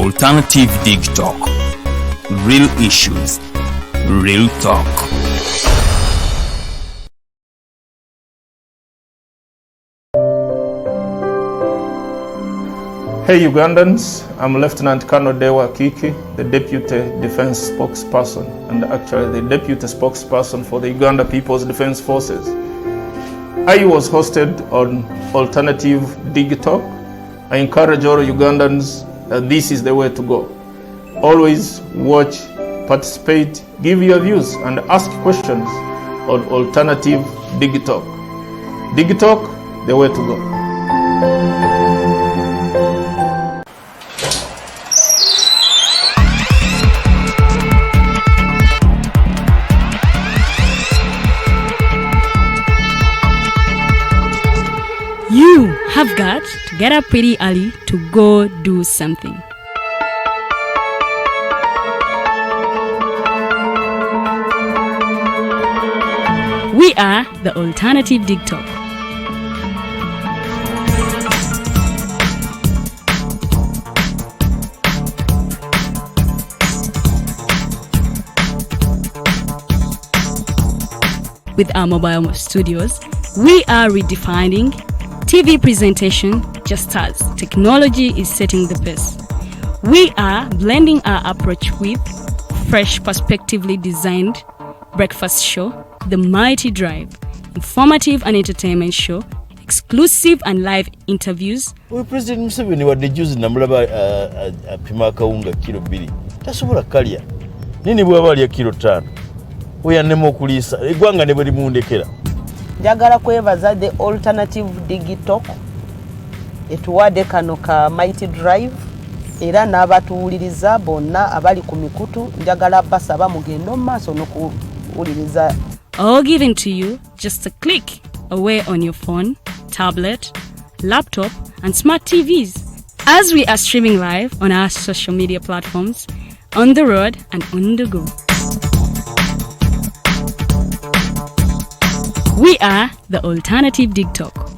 Alternative Dig Talk. Real issues, real talk. Hey Ugandans, I'm Lieutenant Colonel Dewa Kiki, the Deputy Defense Spokesperson and actually the Deputy Spokesperson for the Uganda People's Defense Forces. I was hosted on Alternative Dig Talk. I encourage all Ugandans that this is the way to go. Always watch, participate, give your views and ask questions on Alternative Dig Talk. Dig Talk, the way to go. You have got to get up pretty early to go do something. We are the Alternative Dig Talk. With our mobile studios, we are redefining TV presentation just as technology is setting the pace. We are blending our approach with fresh, perspectively designed breakfast show, The Mighty Drive, informative and entertainment show, exclusive and live interviews. President Museveni wadde juzi namulaba apima akawunga kilo 2 tasobola kalya nini bwaba alya kilo 5 oyanema okuliisa eggwanga ne bwe limundekera. Njagala kwebaza the Alternative Dig Talk etuwadde kano ka Mighty Drive era n'abatuwuliriza bonna abali ku mikutu njagala basaba mugende mu maaso n'okuwuliriza. All given to you just a click away on your phone, tablet, laptop and smart TVs as we are streaming live on our social media platforms, on the road and on the go. We are the Alternative Dig Talk.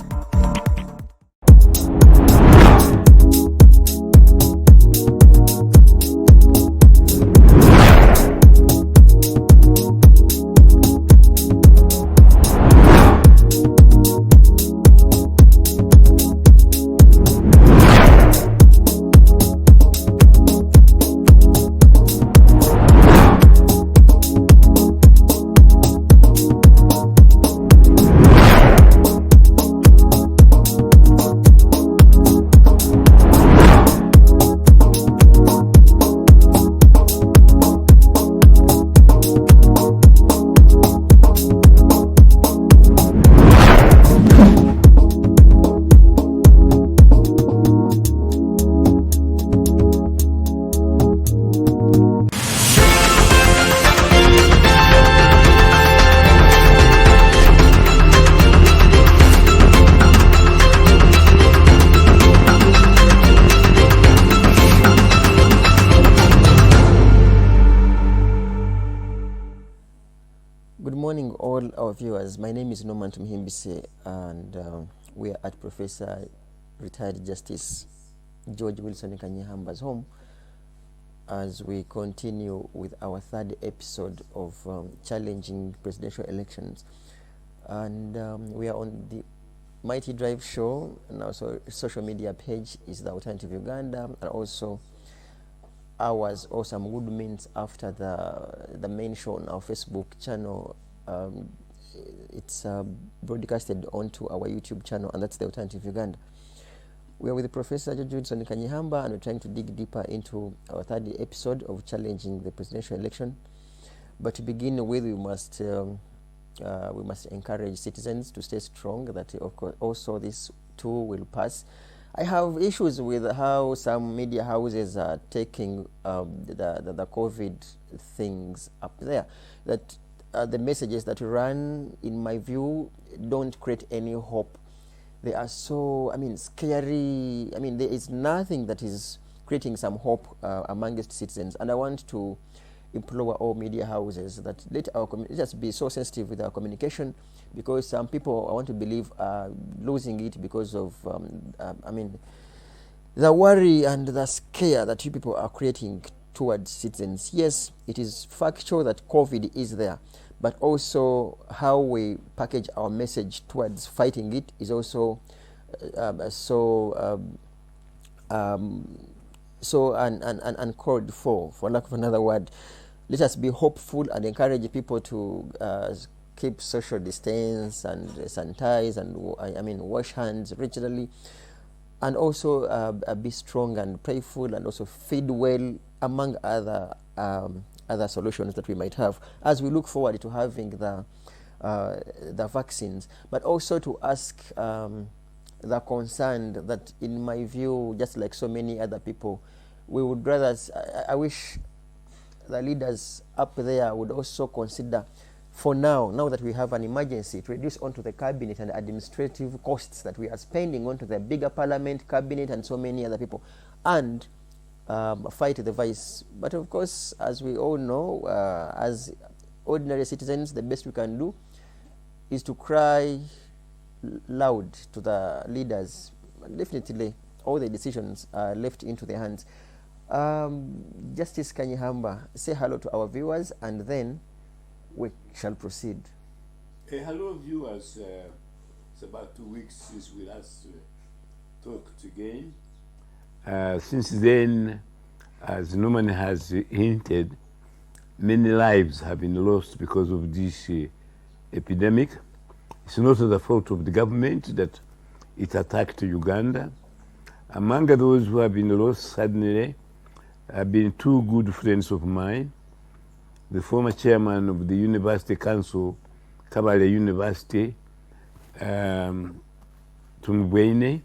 Good morning, all our viewers. My name is NormanTumuhimbise, and we are at Professor Retired Justice George Wilson Kanyehamba's home as we continue with our third episode of challenging presidential elections. And we are on the Mighty Drive show, and also social media page is the Alternative Uganda, and also hours or some good minutes after the main show on our Facebook channel. It's broadcasted onto our YouTube channel, and that's the Alternative Uganda. We are with Professor George Wilson Kanyeihamba, and we're trying to dig deeper into our third episode of challenging the presidential election. But to begin with, we must encourage citizens to stay strong, that of course also this too will pass. I have issues with how some media houses are taking the COVID things up there. That the messages that run, in my view, don't create any hope. They are so, scary. There is nothing that is creating some hope amongst citizens. And I want to implore all media houses that let us be so sensitive with our communication, because some people, I want to believe, are losing it because of the worry and the scare that you people are creating towards citizens. Yes, it is factual that COVID is there, but also how we package our message towards fighting it is also uncalled for lack of another word. Let us be hopeful and encourage people to keep social distance and sanitize and wash hands regularly, and also be strong and prayerful, and also feed well, among other solutions that we might have as we look forward to having the vaccines. But also to ask the concerned that, in my view, just like so many other people, we would rather, I wish the leaders up there would also consider, for now that we have an emergency, to reduce onto the cabinet and administrative costs that we are spending onto the bigger parliament, cabinet, and so many other people, and fight the vice. But of course, as we all know, as ordinary citizens, the best we can do is to cry loud to the leaders. Definitely, all the decisions are left into their hands. Justice Kanyeihamba, say hello to our viewers, and then we shall proceed. Hello, viewers. It's about 2 weeks since we last talked again. Since then, as Norman has hinted, many lives have been lost because of this epidemic. It's not the fault of the government that it attacked Uganda. Among those who have been lost suddenly have been two good friends of mine. The former chairman of the University Council, Kabale University, Museveni,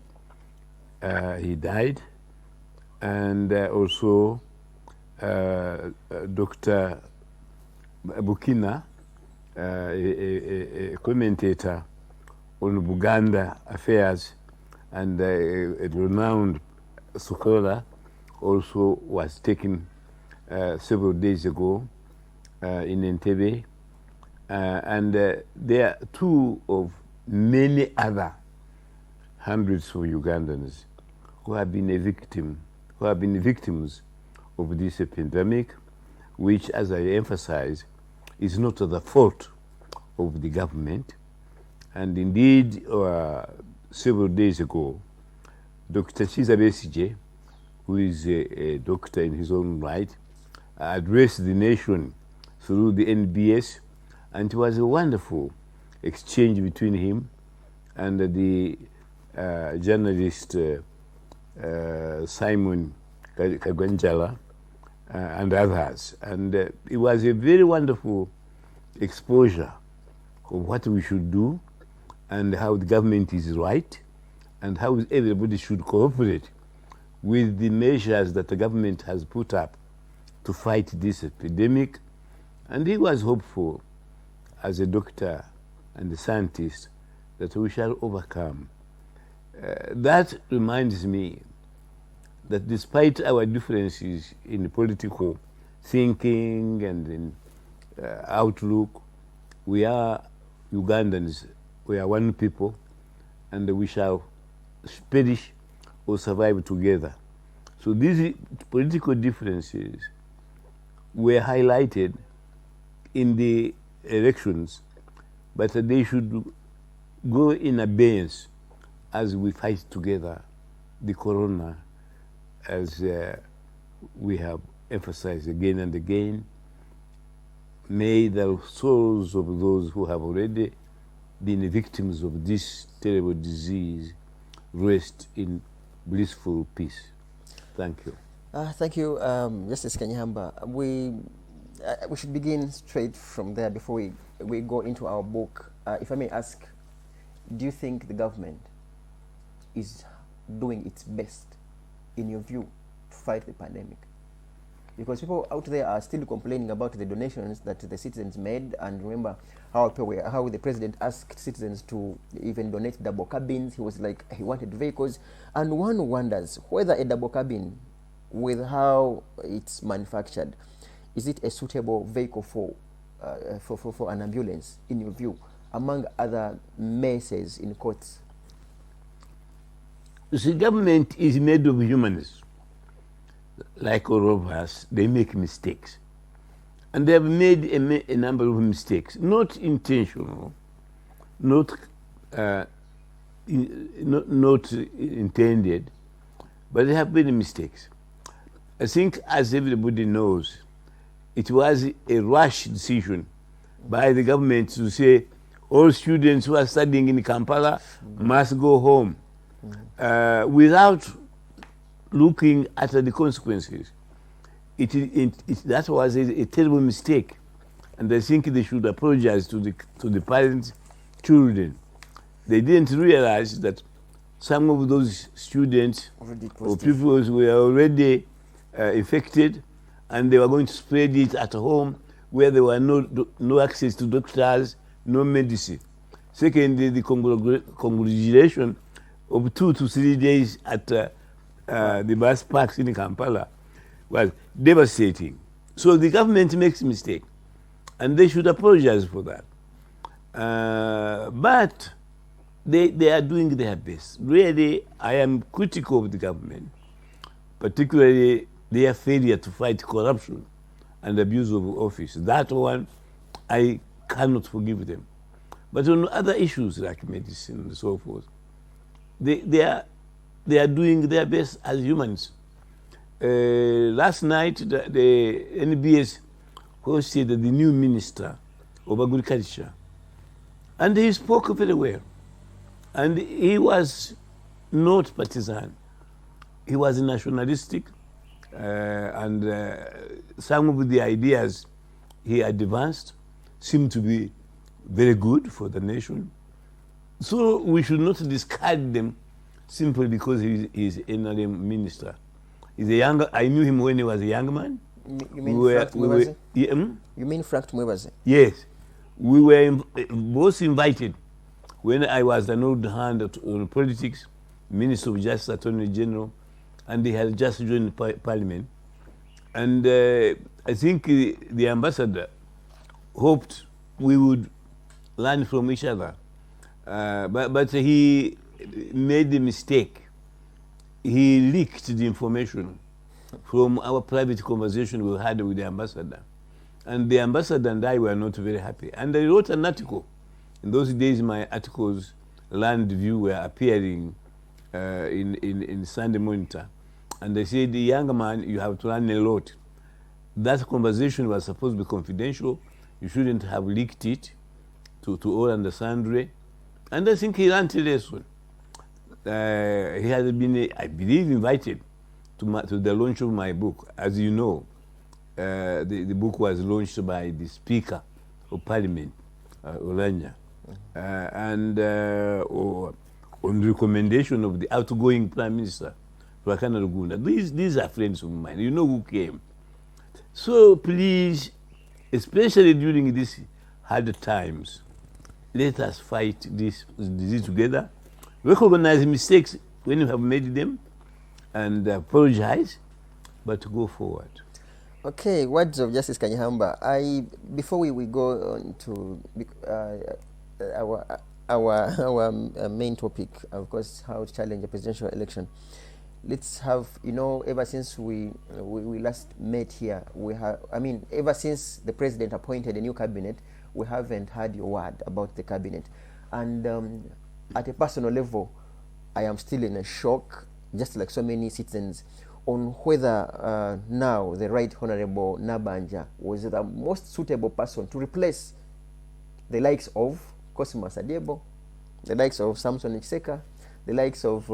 he died, and also Dr. Bukina, a commentator on Buganda affairs and a renowned scholar, also was taken several days ago in Entebbe, and they are two of many other hundreds of Ugandans who have been victims of this epidemic, which, as I emphasize, is not the fault of the government. And indeed, several days ago, Dr. Chiza Besigye, who is a doctor in his own right, addressed the nation through the NBS, and it was a wonderful exchange between him and the journalist Simon Kagwanjala and others. And it was a very wonderful exposure of what we should do and how the government is right and how everybody should cooperate with the measures that the government has put up to fight this epidemic. And he was hopeful, as a doctor and a scientist, that we shall overcome. That reminds me that despite our differences in political thinking and in outlook, we are Ugandans, we are one people, and we shall perish or survive together. So these political differences were highlighted in the elections, but they should go in abeyance as we fight together the corona, as we have emphasized again and again. May the souls of those who have already been victims of this terrible disease rest in blissful peace. Thank you. Thank you, Justice Kanyeihamba. We should begin straight from there before we go into our book. If I may ask, do you think the government is doing its best, in your view, to fight the pandemic? Because people out there are still complaining about the donations that the citizens made, and remember how the president asked citizens to even donate double cabins. He was like, he wanted vehicles, and one wonders whether a double cabin, with how it's manufactured, is it a suitable vehicle for an ambulance, in your view, among other messes in courts? The government is made of humans. Like all of us, they make mistakes. And they have made a number of mistakes, not intentional, not intended, but they have made mistakes. I think, as everybody knows, it was a rash decision by the government to say all students who are studying in Kampala must go home without looking at the consequences. That was a terrible mistake, and I think they should apologize to the parents, children. They didn't realize that some of those students or people were already infected, and they were going to spread it at home where there were no access to doctors, no medicine. Secondly, the congratulation of 2 to 3 days at the bus parks in Kampala was devastating. So the government makes a mistake, and they should apologize for that. But they are doing their best. Really, I am critical of the government, particularly their failure to fight corruption and abuse of office. That one, I cannot forgive them. But on other issues like medicine and so forth, they are doing their best as humans. Last night, the NBS hosted the new minister of agriculture, and he spoke very well. And he was not partisan. He was nationalistic, and some of the ideas he advanced seemed to be very good for the nation. So we should not discard them simply because he is an NRM minister. He's a young. I knew him when he was a young man. You mean Frank Mwebaze? You mean Frank Mwebaze? Yes. We were both invited when I was an old hand on politics, Minister of Justice, Attorney General, and he had just joined Parliament. And I think the ambassador hoped we would learn from each other. But he made a mistake. He leaked the information from our private conversation we had with the ambassador. And the ambassador and I were not very happy. And I wrote an article. In those days, my articles, Land View, were appearing in Sunday Monitor. And they said, the young man, you have to learn a lot. That conversation was supposed to be confidential. You shouldn't have leaked it to all and sundry. And I think he learned a lesson. He has been, I believe, invited to the launch of my book. As you know, the book was launched by the Speaker of Parliament, Olanya, and on recommendation of the outgoing Prime Minister, Rakana Rugunda. These are friends of mine. You know who came. So please, especially during these hard times, let us fight this disease together. Recognize mistakes when you have made them, and apologize, but go forward. Okay, words of Justice Kanyeihamba. Before we go on to our main topic, of course, how to challenge a presidential election. Let's have, ever since we last met here, ever since the president appointed a new cabinet, we haven't heard your word about the cabinet. And at a personal level, I am still in a shock, just like so many citizens, on whether now the Right Honorable Nabanja was the most suitable person to replace the likes of Cosmas Adebo, the likes of Samson Ichseka, the likes of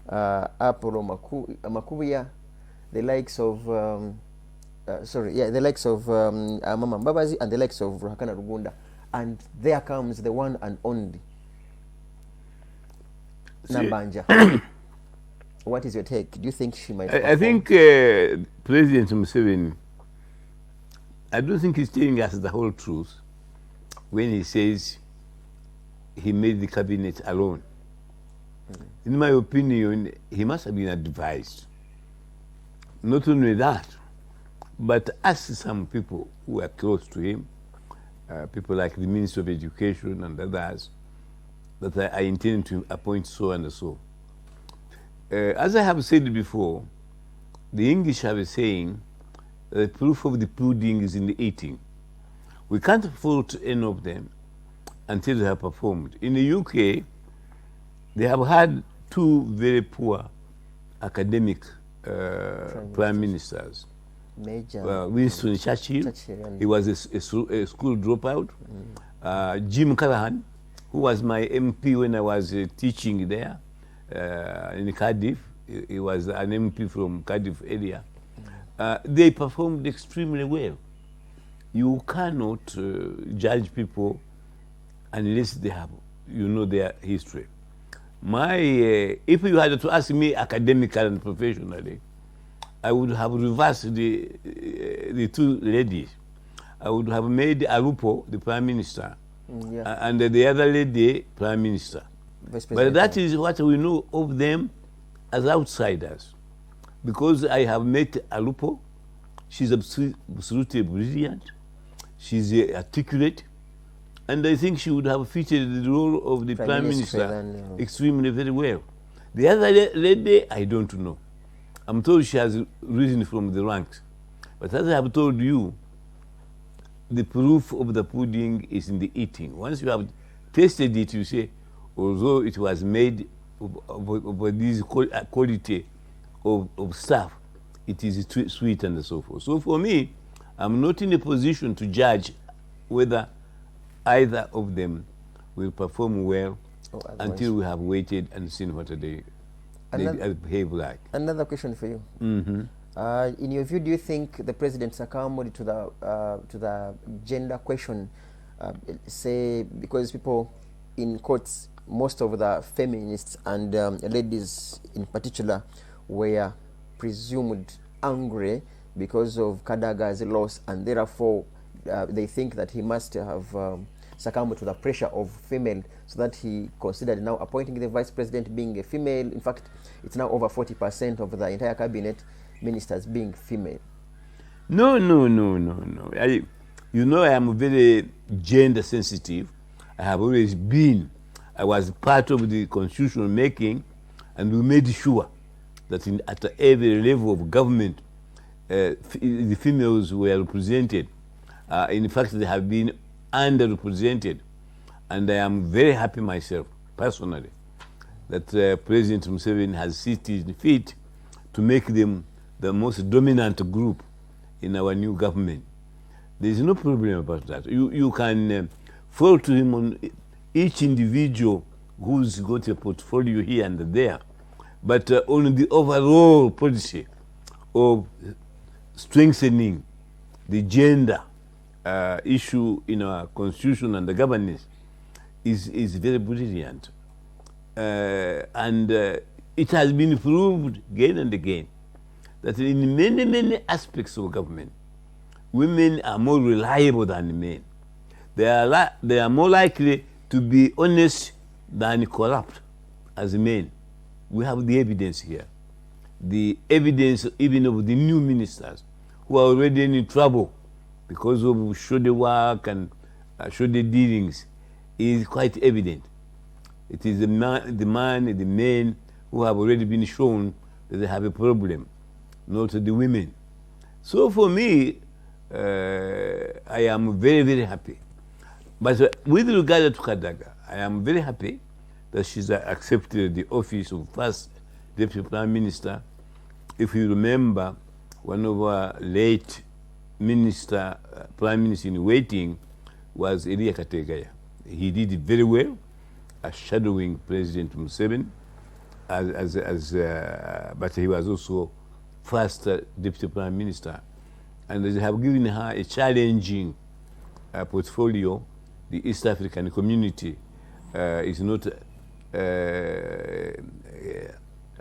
Apollo Makubuya, the likes of the likes of Mama Mbabazi, and the likes of Ruhakana Rugunda. And there comes the one and only Nabanja. What is your take? Do you think she might perform? I think President Museveni, I don't think he's telling us the whole truth when he says he made the cabinet alone. In my opinion, he must have been advised. Not only that, but ask some people who are close to him, people like the Minister of Education and others, that I intend to appoint so and so. As I have said before, the English have a saying, the proof of the pudding is in the eating. We can't fault any of them until they have performed. In the UK, they have had two very poor academic prime ministers. Major. Winston Churchill, and he was a school dropout. Jim Callaghan, who was my MP when I was teaching there in Cardiff. He was an MP from Cardiff area. They performed extremely well. You cannot judge people unless they have, you know, their history. If you had to ask me academically and professionally, I would have reversed the two ladies. I would have made Alupo the prime minister, and the other lady prime minister. But that is what we know of them as outsiders. Because I have met Alupo, she's absolutely brilliant, she's articulate, and I think she would have fitted the role of the prime minister extremely very well. The other lady, I don't know. I'm told she has risen from the ranks. But as I have told you, the proof of the pudding is in the eating. Once you have tasted it, you say, although it was made of this quality of stuff, it is sweet and so forth. So for me, I'm not in a position to judge whether either of them will perform well until we have waited and seen what they behave like. Another question for you. In your view, do you think the president succumbed to the gender question? Say, because people, in quotes, most of the feminists and ladies in particular were presumed angry because of Kadaga's loss, and therefore they think that he must have succumbed to the pressure of female, so that he considered now appointing the vice president being a female. In fact, it's now over 40% of the entire cabinet ministers being female. No. You know, I am very gender sensitive. I have always been. I was part of the constitution making, and we made sure that at every level of government, the females were represented. In fact, they have been underrepresented, and I am very happy myself, personally, that President Museveni has set his feet to make them the most dominant group in our new government. There is no problem about that. You can fall to him on each individual who's got a portfolio here and there, but on the overall policy of strengthening the gender issue in our constitution and the governance is very brilliant. And it has been proved again and again that in many aspects of government, women are more reliable than men. They are more likely to be honest than corrupt as men. We have the evidence here. The evidence even of the new ministers who are already in trouble because of shoddy work and shoddy dealings is quite evident. It is the men who have already been shown that they have a problem, not the women. So for me, I am very happy. But with regard to Kadaga, I am very happy that she's accepted the office of first Deputy Prime Minister. If you remember, one of our late Prime Minister in waiting was Elia Kategaya. He did it very well, as shadowing President Museveni, but he was also first Deputy Prime Minister. And they have given her a challenging portfolio. The East African community is not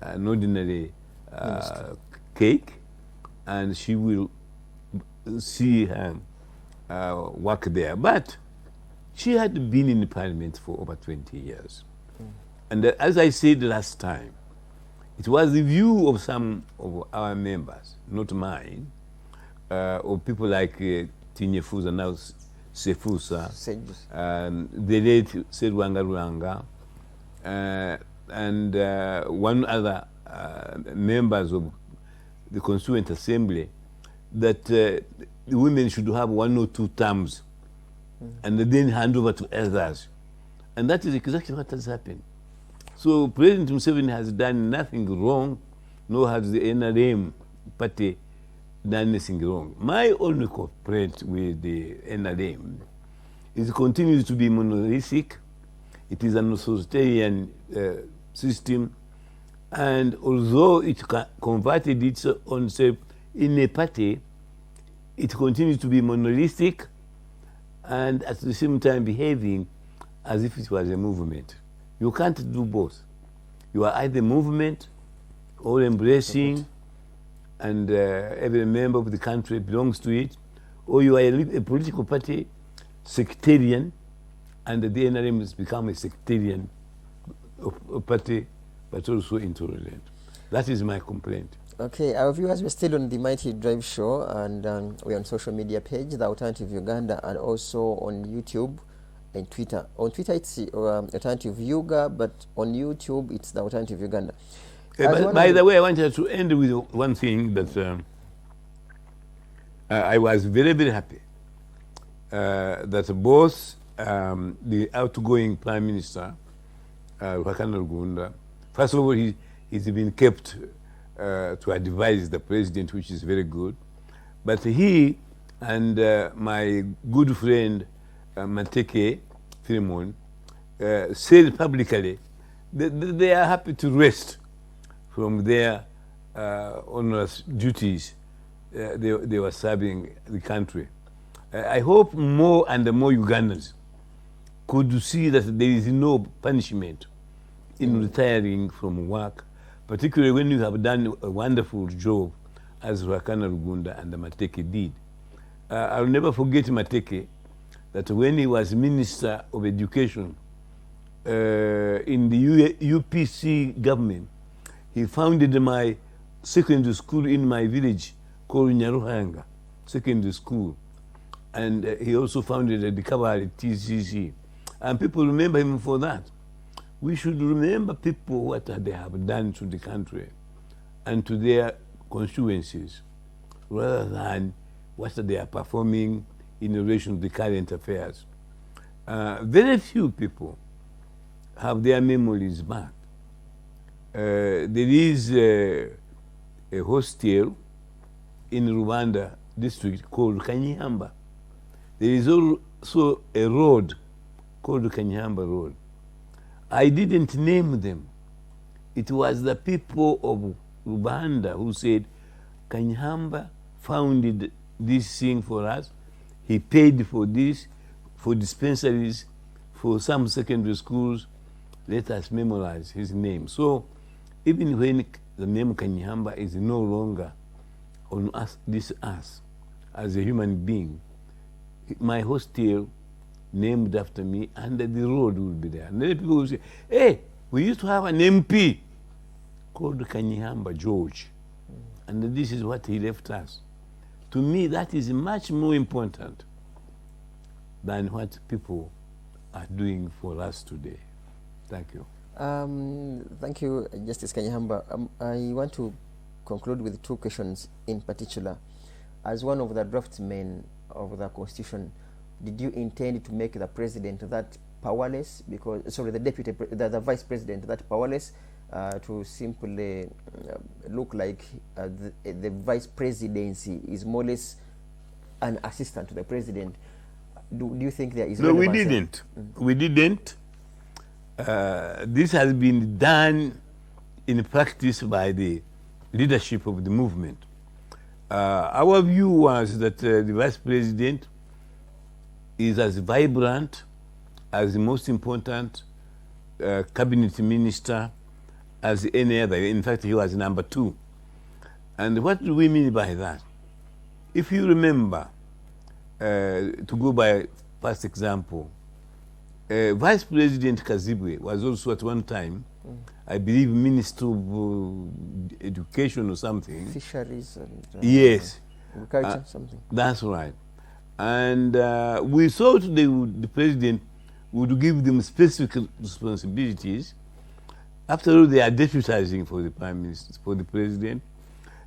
an ordinary cake, and she will see her work there. But she had been in Parliament for over 20 years. And as I said last time, it was the view of some of our members, not mine, of people like Tinyefuza, now Sefusa, the late Sedwanga Ruanga, and one other members of the Constituent Assembly that the women should have 1 or 2 terms and then hand over to others. And that is exactly what has happened. So President Museveni has done nothing wrong, nor has the NRM party done anything wrong. My only complaint with the NRM is it continues to be monolithic. It is an authoritarian system, and although it converted its own self in a party, it continues to be monolithic and at the same time behaving as if it was a movement. You can't do both. You are either movement or embracing and every member of the country belongs to it, or you are a political party, sectarian, and the NRM has become a sectarian party, but also intolerant. That is my complaint. Okay, our viewers, we're still on the Mighty Drive show, and we're on social media page, The Alternative Uganda, and also on YouTube and Twitter. On Twitter, it's Alternative Yuga, but on YouTube, it's The Alternative Uganda. By the way, I wanted to end with one thing that I was very, very happy that both the outgoing Prime Minister, Kanyeihamba, first of all, he's been kept to advise the president, which is very good. But he and my good friend Mateke Philemon said publicly that they are happy to rest from their onerous duties they were serving the country. I hope more and more Ugandans could see that there is no punishment in retiring from work, particularly when you have done a wonderful job as Kanyeihamba and Mateke did. I'll never forget Mateke, that when he was Minister of Education in the UPC government, he founded my secondary school in my village called Nyaruhanga Secondary School. And he also founded the Kabale TCC. And people remember him for that. We should remember people what they have done to the country and to their constituencies, rather than what they are performing in relation to the current affairs. Very few people have their memories back. There is a hostel in Rwanda district called Kanyeihamba. There is also a road called Kanyeihamba Road. I didn't name them. It was the people of Rwanda who said, Kanyeihamba founded this thing for us. He paid for this, for dispensaries, for some secondary schools. Let us memorize his name. So even when the name Kanyeihamba is no longer on us, this earth, as a human being, my hostel named after me, and the road will be there. And then people will say, hey, we used to have an MP called Kanyeihamba George, and this is what he left us. To me, that is much more important than what people are doing for us today. Thank you. Thank you, Justice Kanyeihamba. I want to conclude with 2 questions in particular. As one of the draftsmen of the Constitution, did you intend to make the president that powerless? Because, sorry, the vice president that powerless, to simply look like the vice presidency is more or less an assistant to the president? Do you think there is? No, we didn't. We didn't. This has been done in practice by the leadership of the movement. Our view was that the vice president is as vibrant as the most important cabinet minister as any other. In fact, he was number 2. And what do we mean by that? If you remember, to go by past example, Vice President Kazibwe was also at one time, I believe, Minister of Education or something. Fisheries and yes, agriculture, something. That's right. And we thought the president would give them specific responsibilities After all, they are deputizing for the Prime Minister, for the President.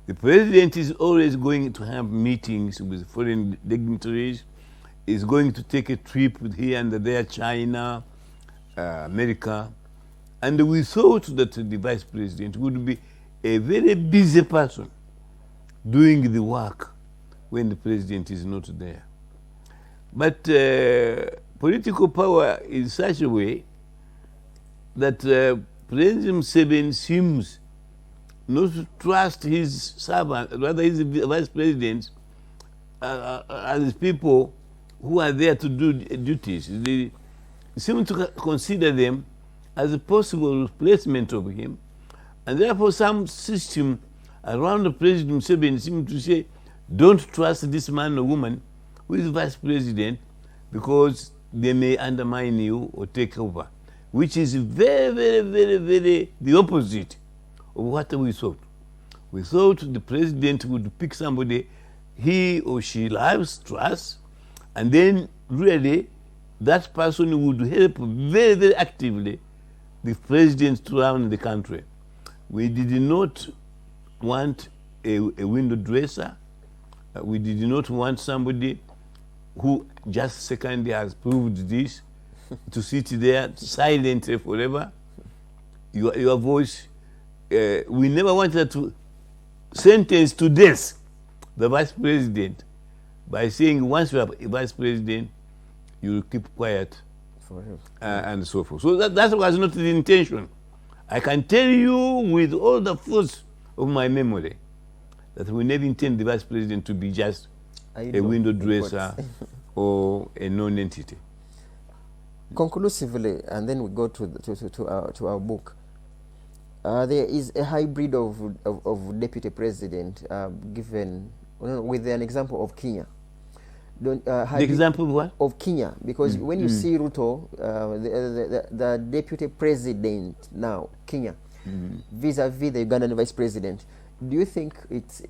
The President is always going to have meetings with foreign dignitaries, is going to take a trip with here and there, China, America. And we thought that the Vice President would be a very busy person doing the work when the President is not there. But political power is such a way that President Museveni seems not to trust his servant, rather his Vice President, as people who are there to do duties. They seem to consider them as a possible replacement of him, and therefore some system around the President Museveni seem to say, don't trust this man or woman who is Vice President because they may undermine you or take over, which is very, very, very, very the opposite of what we thought. We thought the President would pick somebody he or she loves, trusts, and then really that person would help very, very actively the President to run the country. We did not want a window dresser. We did not want somebody who just secondly has proved this to sit there silently forever. Your voice, we never wanted to sentence to death the Vice President by saying once you are a Vice President, you will keep quiet and so forth. So that was not the intention. I can tell you with all the force of my memory that we never intend the Vice President to be just a window dresser or a non-entity. Conclusively, and then we go to our book. There is a hybrid of deputy president given with an example of Kenya. The example of what? Of Kenya, because when you see Ruto, the deputy president now, Kenya, vis-a-vis the Ugandan vice president, do you think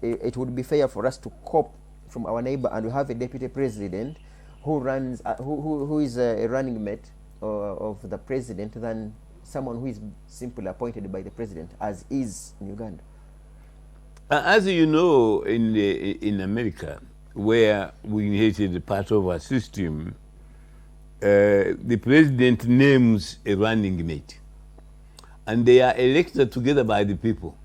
it would be fair for us to cop from our neighbor and we have a deputy president who runs, who is a running mate of the president than someone who is simply appointed by the president, as is in Uganda? As you know, in America, where we inherited part of our system, the president names a running mate, and they are elected together by the people.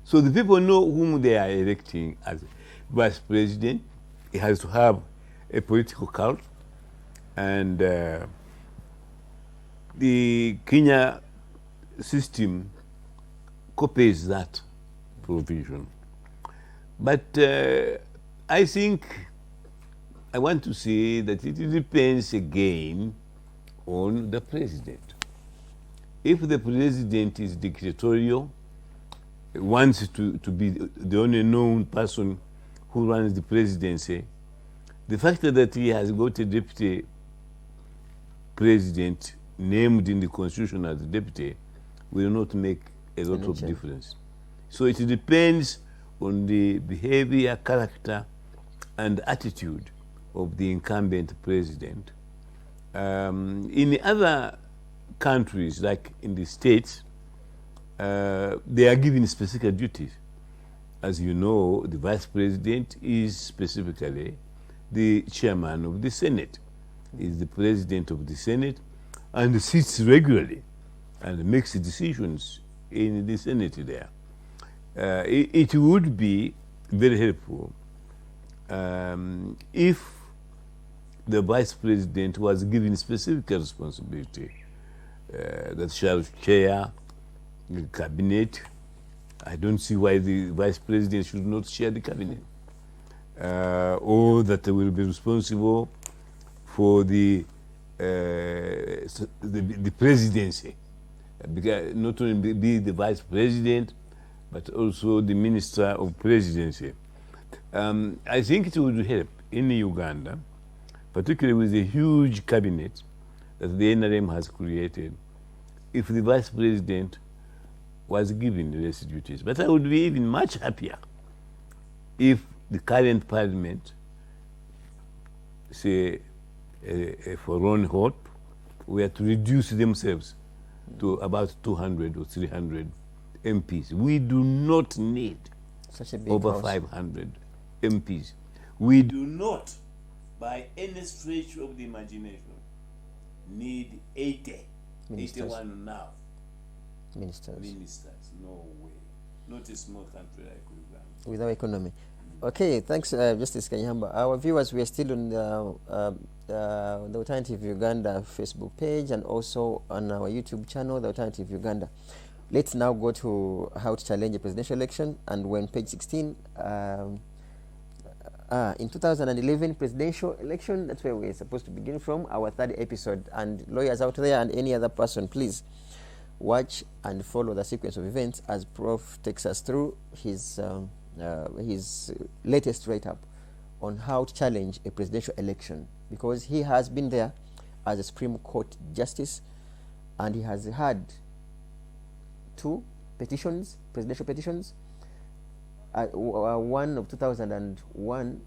So the people know whom they are electing as vice president. He has to have a political cult, and the Kenya system copies that provision. But I think I want to say that it depends again on the president. If the president is dictatorial, wants to be the only known person who runs the presidency, the fact that he has got a deputy president named in the constitution as a deputy will not make a lot of difference. So it depends on the behavior, character, and attitude of the incumbent president. In other countries, like in the States, they are given specific duties. As you know, the vice president is specifically the chairman of the Senate, is the president of the Senate, and sits regularly and makes decisions in the Senate there. It would be very helpful if the vice president was given specific responsibility that shall chair the cabinet. I don't see why the vice president should not chair the cabinet, or that they will be responsible for the presidency, because not only be the vice president, but also the minister of presidency. I think it would help in Uganda, particularly with the huge cabinet that the NRM has created, if the vice president was given the rest duties. But I would be even much happier if the current parliament, say for Ron Holt, were to reduce themselves to about 200 or 300 MPs. We do not need Such a big over house. 500 MPs. We do not, by any stretch of the imagination, need 80, Ministers. 81 now. Ministers. Ministers, no way. Not a small country like Uganda. With our economy. Okay, thanks, Justice Kanyeihamba. Our viewers, we are still on the Alternative Uganda Facebook page and also on our YouTube channel, The Alternative Uganda. Let's now go to how to challenge a presidential election, and we're on page 16. In 2011 presidential election, that's where we're supposed to begin from, our third episode. And lawyers out there and any other person, please watch and follow the sequence of events as Prof takes us through his latest write-up on how to challenge a presidential election, because he has been there as a Supreme Court Justice and he has had 2 petitions, presidential petitions, one of 2001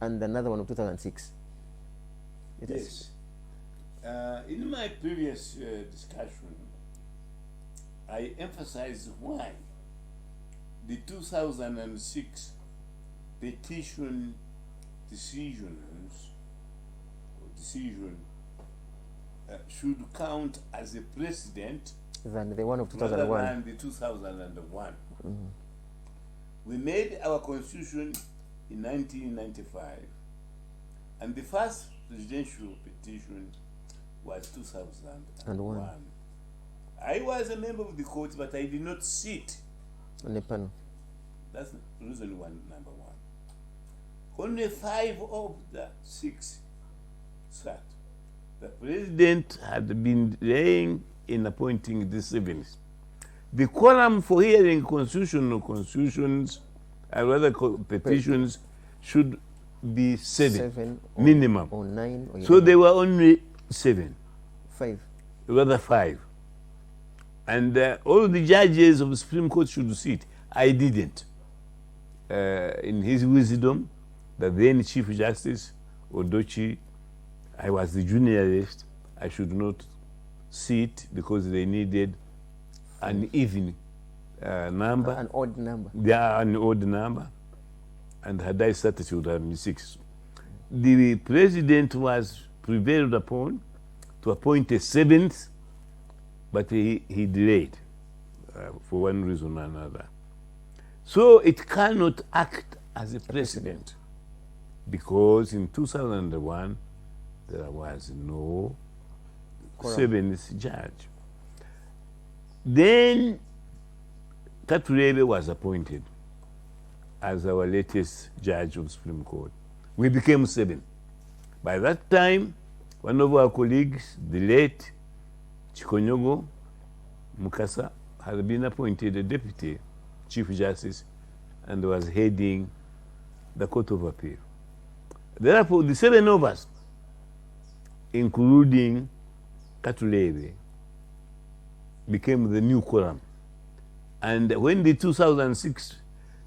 and another one of 2006. Yes. In my previous discussion, I emphasized why the 2006 petition decision should count as a precedent Than the one of rather 2001. than the 2001. We made our constitution in 1995, and the first presidential petition was 2001. I was a member of the court, but I did not sit. On the panel. That's reason number one. Only 5 of the 6 sat. The president had been delaying in appointing the 7th. The quorum for hearing constitutional constitutions, or rather petitions, should be 7 or, minimum. Or 9 or 11. So there were only 7. 5. Rather 5. And all the judges of the Supreme Court should sit. I didn't. In his wisdom, the then Chief Justice, Odochi, I was the juniorist, I should not sit because they needed an even number. An odd number. Yeah, an odd number. And had I started, it would have been 6. The president was prevailed upon to appoint a 7th, but he delayed for one reason or another. So it cannot act as a precedent, because in 2001 there was no 7th judge. Then Katurebe was appointed as our latest judge of the Supreme Court. We became 7. By that time, one of our colleagues, the late Chikonyogo Mukasa, had been appointed a deputy Chief Justice and was heading the Court of Appeal. Therefore, the 7 of us, including Katulebe, became the new quorum. And when the 2006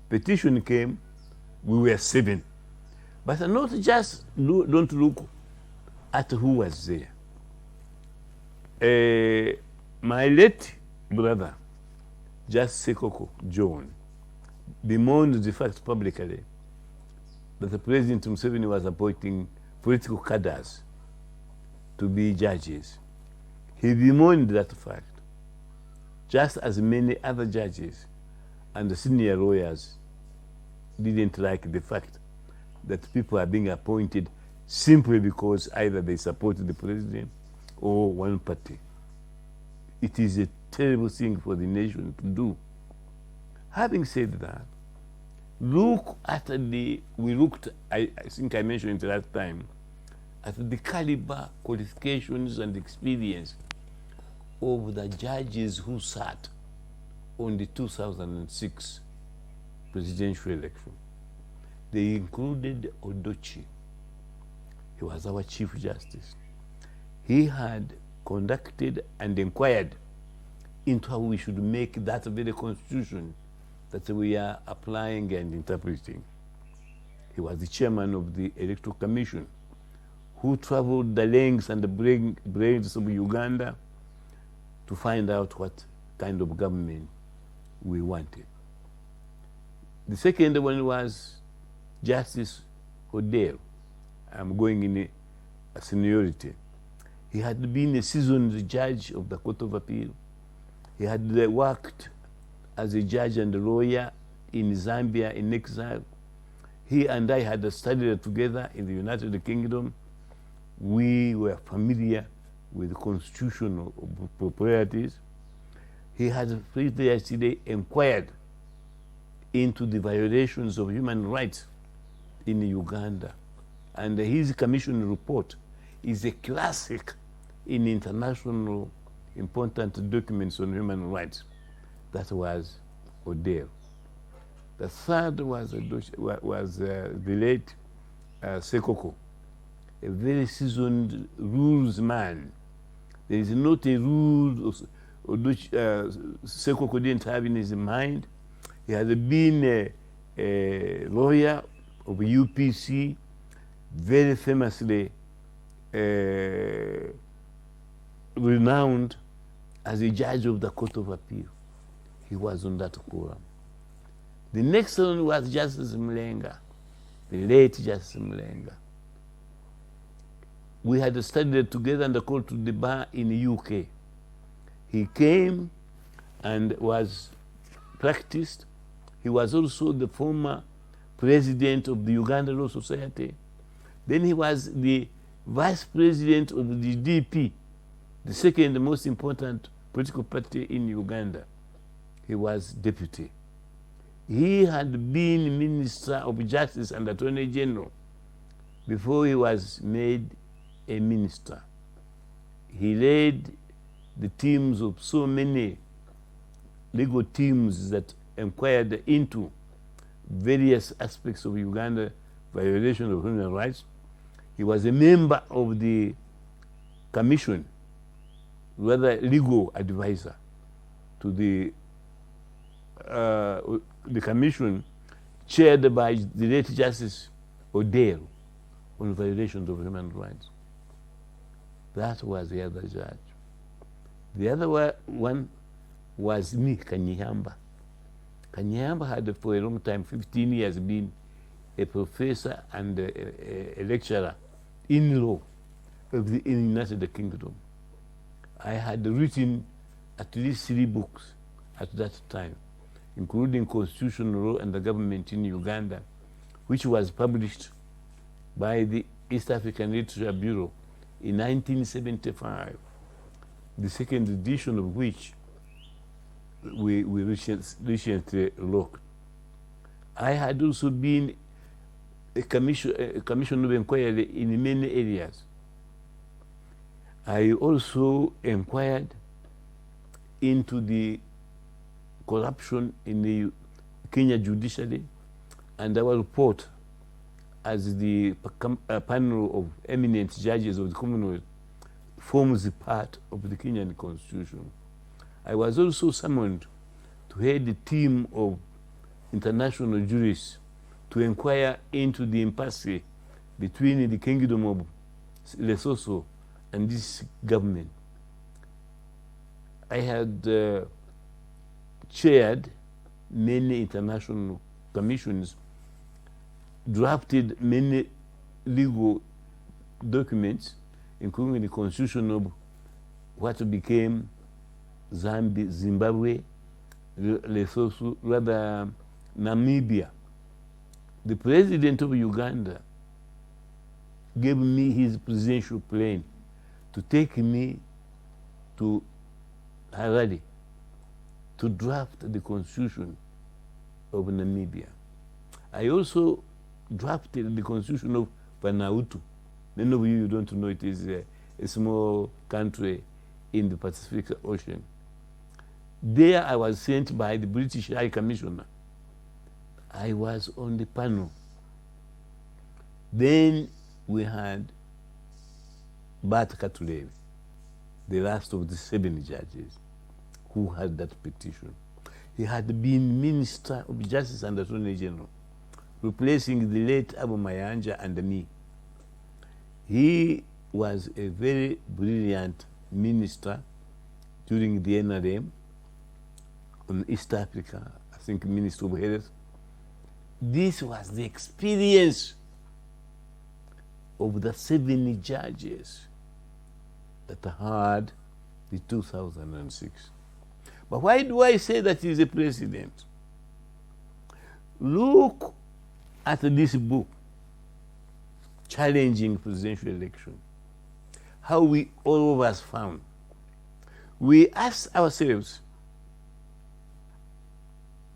petition came, we were 7. But not just don't look at who was there. My late brother, Justice Sekoko John, bemoaned the fact publicly that the President Museveni was appointing political cadres to be judges. He bemoaned that fact, just as many other judges and the senior lawyers didn't like the fact that people are being appointed simply because either they support the president or one party. It is a terrible thing for the nation to do. Having said that, I think I mentioned it last time, at the caliber, qualifications, and experience of the judges who sat on the 2006 presidential election. They included Odochi. He was our Chief Justice. He had conducted and inquired into how we should make that very constitution that we are applying and interpreting. He was the chairman of the Electoral Commission, who traveled the lengths and the breadths of Uganda to find out what kind of government we wanted. The second one was Justice Odell. I'm going in a seniority. He had been a seasoned judge of the Court of Appeal. He had worked as a judge and a lawyer in Zambia in exile. He and I had studied together in the United Kingdom. We were familiar with constitutional proprieties. He had previously inquired into the violations of human rights in Uganda. And his commission report is a classic in international important documents on human rights. That was Odell. The third was the late Sekoko, a very seasoned rules man. There is not a rule which Sekoko didn't have in his mind. He had been a lawyer of UPC, very famously renowned as a judge of the Court of Appeal. He was on that quorum. The next one was Justice Mlenga, the late Justice Mlenga. We had studied together and called to the bar in the UK. He came and was practiced. He was also the former president of the Uganda Law Society. Then he was the vice president of the DP, the second most important political party in Uganda. He was deputy. He had been Minister of Justice and Attorney General before he was made a minister. He led the teams of so many legal teams that inquired into various aspects of Uganda violation of human rights. He was a member of the commission, rather legal advisor to the commission chaired by the late Justice Odell on violations of human rights. That was the other judge. The other one was me, Kanyeihamba. Kanyeihamba had for a long time, 15 years, been a professor and a lecturer in law in the United Kingdom. I had written at least 3 books at that time, including Constitutional Law and the Government in Uganda, which was published by the East African Literature Bureau in 1975, the second edition of which we recently looked. I had also been a commission of inquiry in many areas. I also inquired into the corruption in the Kenya judiciary, and our report as the panel of eminent judges of the Commonwealth forms part of the Kenyan Constitution. I was also summoned to head a team of international jurists to inquire into the impasse between the Kingdom of Lesotho and this government. I had chaired many international commissions, drafted many legal documents, including the constitution of what became Zimbabwe, Lesotho, rather Namibia. The president of Uganda gave me his presidential plane to take me to Harare to draft the constitution of Namibia. I also drafted the constitution of Vanuatu. Many of you don't know it is a small country in the Pacific Ocean. There I was sent by the British High Commissioner. I was on the panel. Then we had Bat Katulevi, the last of the 7 judges who had that petition. He had been Minister of Justice and Attorney General, replacing the late Abu Mayanja and me. He was a very brilliant minister, during the NRM on East Africa, I think Minister of Health. This was the experience of the 7 judges that had the 2006. But why do I say that he's a president? Look at this book, Challenging Presidential Election. How we all of us found. We asked ourselves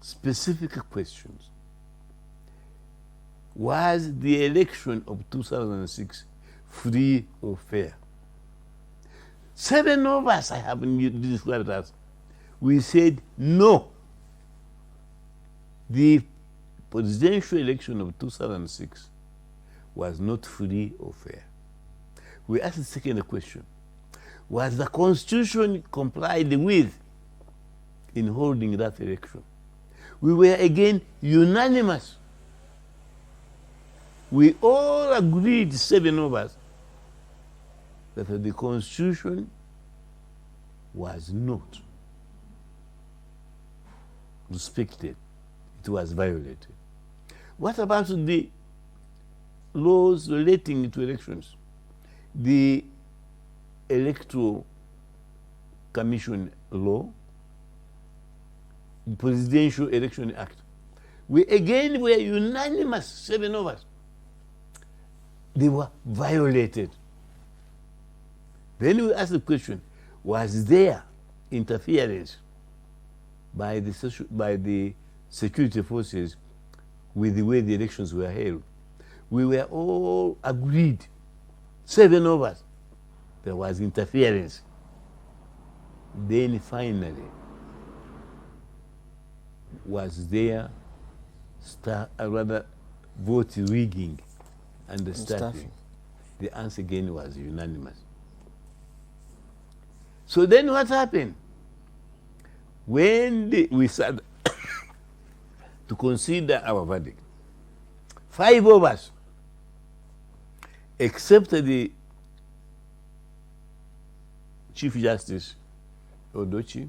specific questions. Was the election of 2006 free or fair? 7 of us, I have described as, we said no. The presidential election of 2006 was not free or fair. We asked the second question. Was the Constitution complied with in holding that election? We were again unanimous. We all agreed, 7 of us, that the Constitution was not respected. It was violated. What about the laws relating to elections? The Electoral Commission law, the Presidential Election Act. We again were unanimous, 7 of us. They were violated. Then we asked the question, was there interference by the security forces with the way the elections were held? We were all agreed, 7 of us, there was interference. Then finally, was there vote rigging and stuffing? The answer again was unanimous. So then what happened? When we sat to consider our verdict, 5 of us, except the Chief Justice Odochi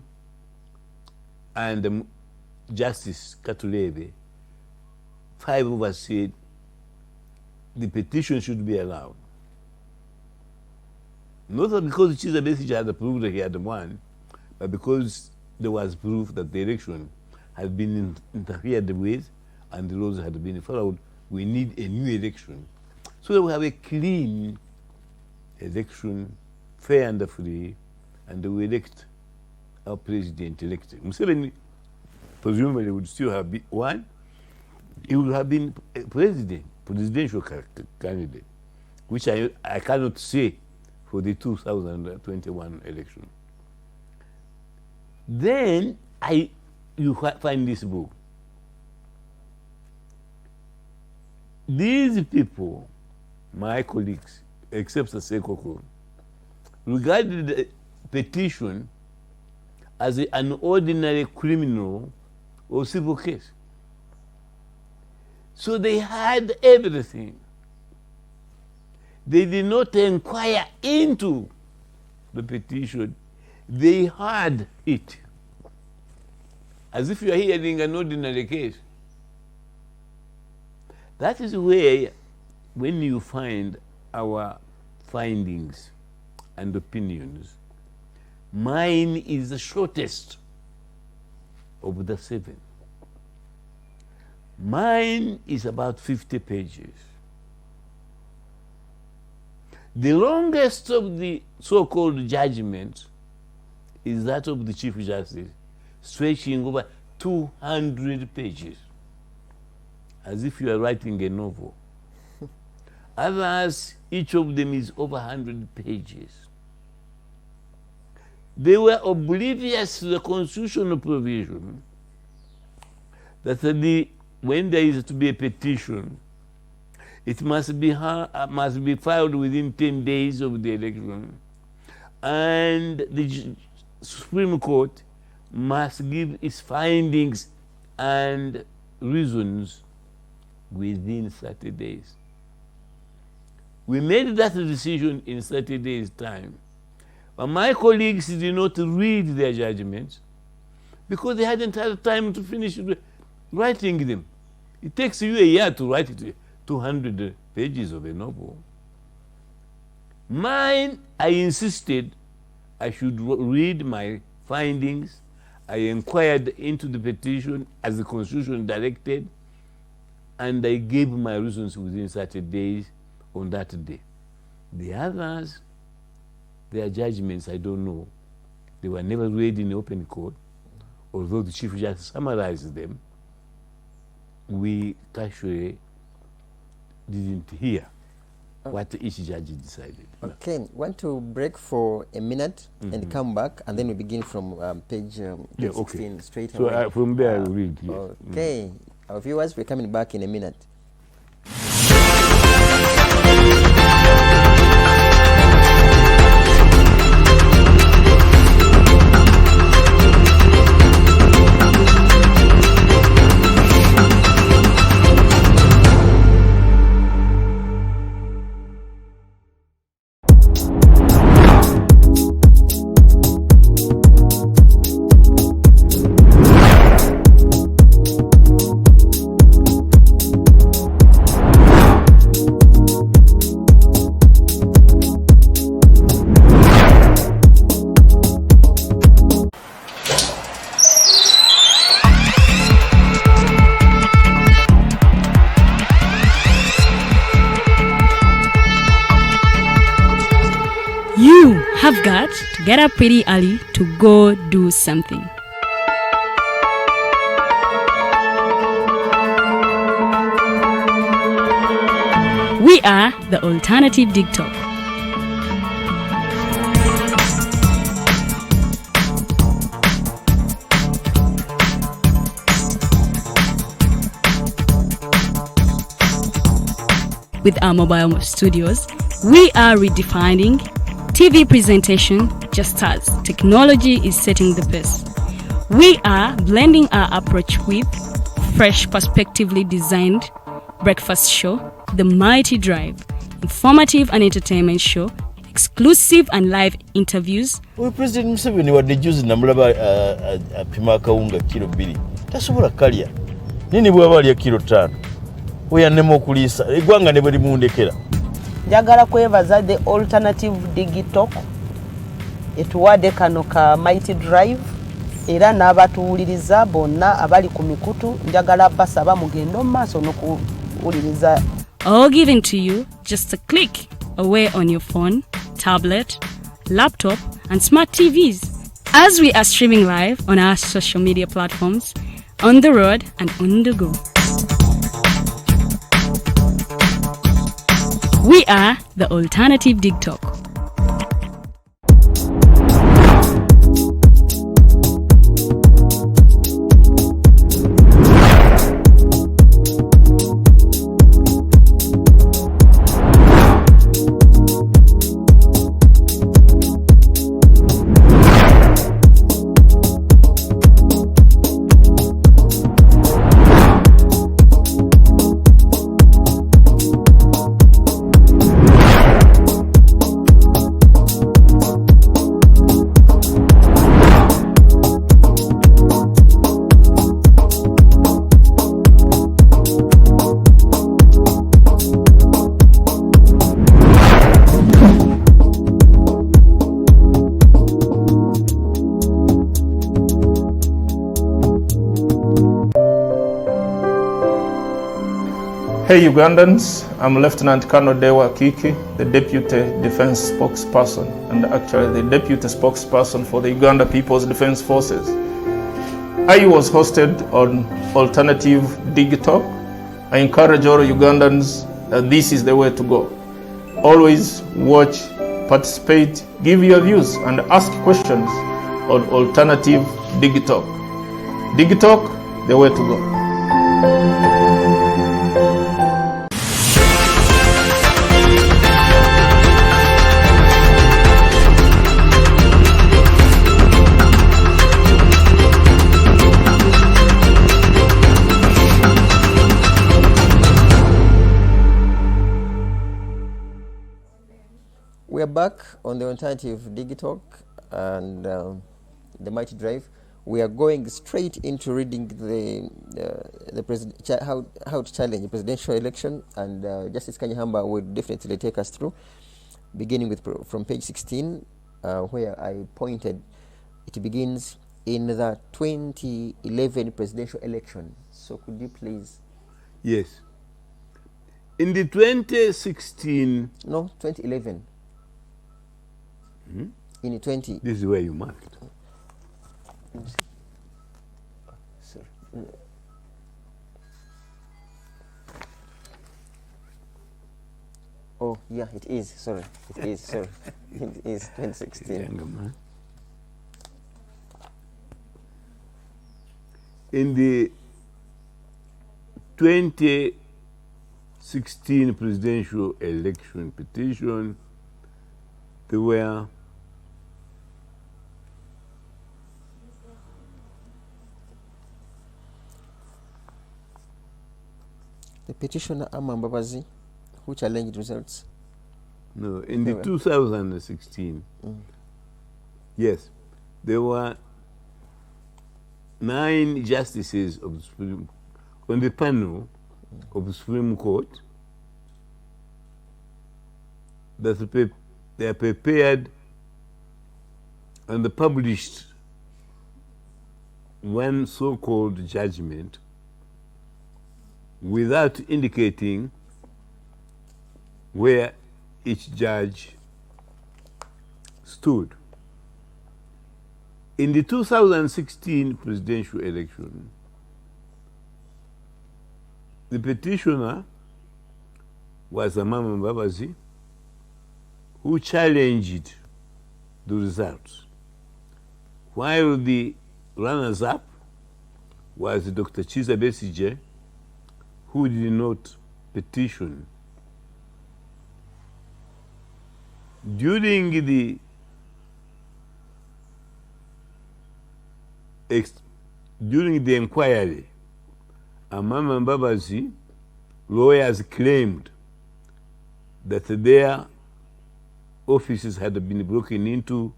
and Justice Katulebe, 5 of us said the petition should be allowed. Not because Chiza Besich had proved that he had won, but because there was proof that the election had been interfered with and the laws had been followed. We need a new election so that we have a clean election, fair and free, and we elect our president-elect. Museveni presumably would still have been won. He would have been a presidential candidate, which I cannot say for the 2021 election. Then you find this book. These people, my colleagues, except Sekoko, regarded the petition as an ordinary criminal or civil case. So they had everything. They did not inquire into the petition. They had it. As if you are hearing an ordinary case. That is where, when you find our findings and opinions, mine is the shortest of the 7. Mine is about 50 pages. The longest of the so-called judgments is that of the Chief Justice, stretching over 200 pages, as if you are writing a novel. Others, each of them is over 100 pages. They were oblivious to the constitutional provision that when there is to be a petition, it must be filed within 10 days of the election, and the Supreme Court must give its findings and reasons within 30 days. We made that decision in 30 days' time. But my colleagues did not read their judgments because they hadn't had time to finish writing them. It takes you a year to write 200 pages of a novel. Mine, I insisted I should read my findings. I inquired into the petition as the Constitution directed, and I gave my reasons within 30 days on that day. The others, their judgments, I don't know. They were never read in open court, although the Chief Judge summarized them. We casually didn't hear what each judge decided. Okay, want to break for a minute and come back, and then we begin from page 16 straight away. So from there I will read here. Okay, our viewers, we're coming back in a minute. You have got to get up pretty early to go do something. We are the Alternative TikTok. With our mobile studios, we are redefining TV presentation just as technology is setting the pace. We are blending our approach with fresh, perspectively designed breakfast show, The Mighty Drive, informative and entertainment show, exclusive and live interviews. We President Museveni wadde juzi namulaba apima akawunga kilo 2 tasobola kalya nini bwaba alya kilo 5 oyanema okuliisa eggwanga ne bwe limundekera. Njagala kwebaza the Alternative TikTok etuwadde kano ka Mighty Drive era n'abatuwuliriza bonna abali ku mikutu njagala basaba mugendo maaso n'okuwuliriza. All given to you just a click away on your phone, tablet, laptop and smart TVs as we are streaming live on our social media platforms, on the road and on the go. We are the Alternative TikTok. Hey Ugandans, I'm Lieutenant Colonel Dewa Kiki, the Deputy Defense Spokesperson and actually the Deputy Spokesperson for the Uganda People's Defense Forces. I was hosted on Alternative TikTok. I encourage all Ugandans that this is the way to go. Always watch, participate, give your views and ask questions on Alternative TikTok. TikTok, the way to go. We are are back on the Alternative Digital and the Mighty Drive. We are going straight into reading how to challenge the presidential election, and Justice Kanyeihamba will definitely take us through, beginning with from page 16, where I pointed. It begins in the 2011 presidential election. So could you please? Yes. In the 2016... No, 2011. In the 20... This is where you marked. Sorry. Oh, yeah, it is. Sorry. It is. Sorry. It is 2016. Younger man. In the 2016 presidential election petition, there were the petitioner Amambabazi, who challenged results. No, in the 2016, yes, there were 9 justices of the Supreme, on the panel of the Supreme Court that they are prepared and published one so-called judgment without indicating where each judge stood. In the 2016 presidential election, the petitioner was Amama Mbabazi, who challenged the results, while the runners-up was Dr. Chiza Besigye, who did not petition. During the inquiry, Amama Mbabazi lawyers claimed that their offices had been broken into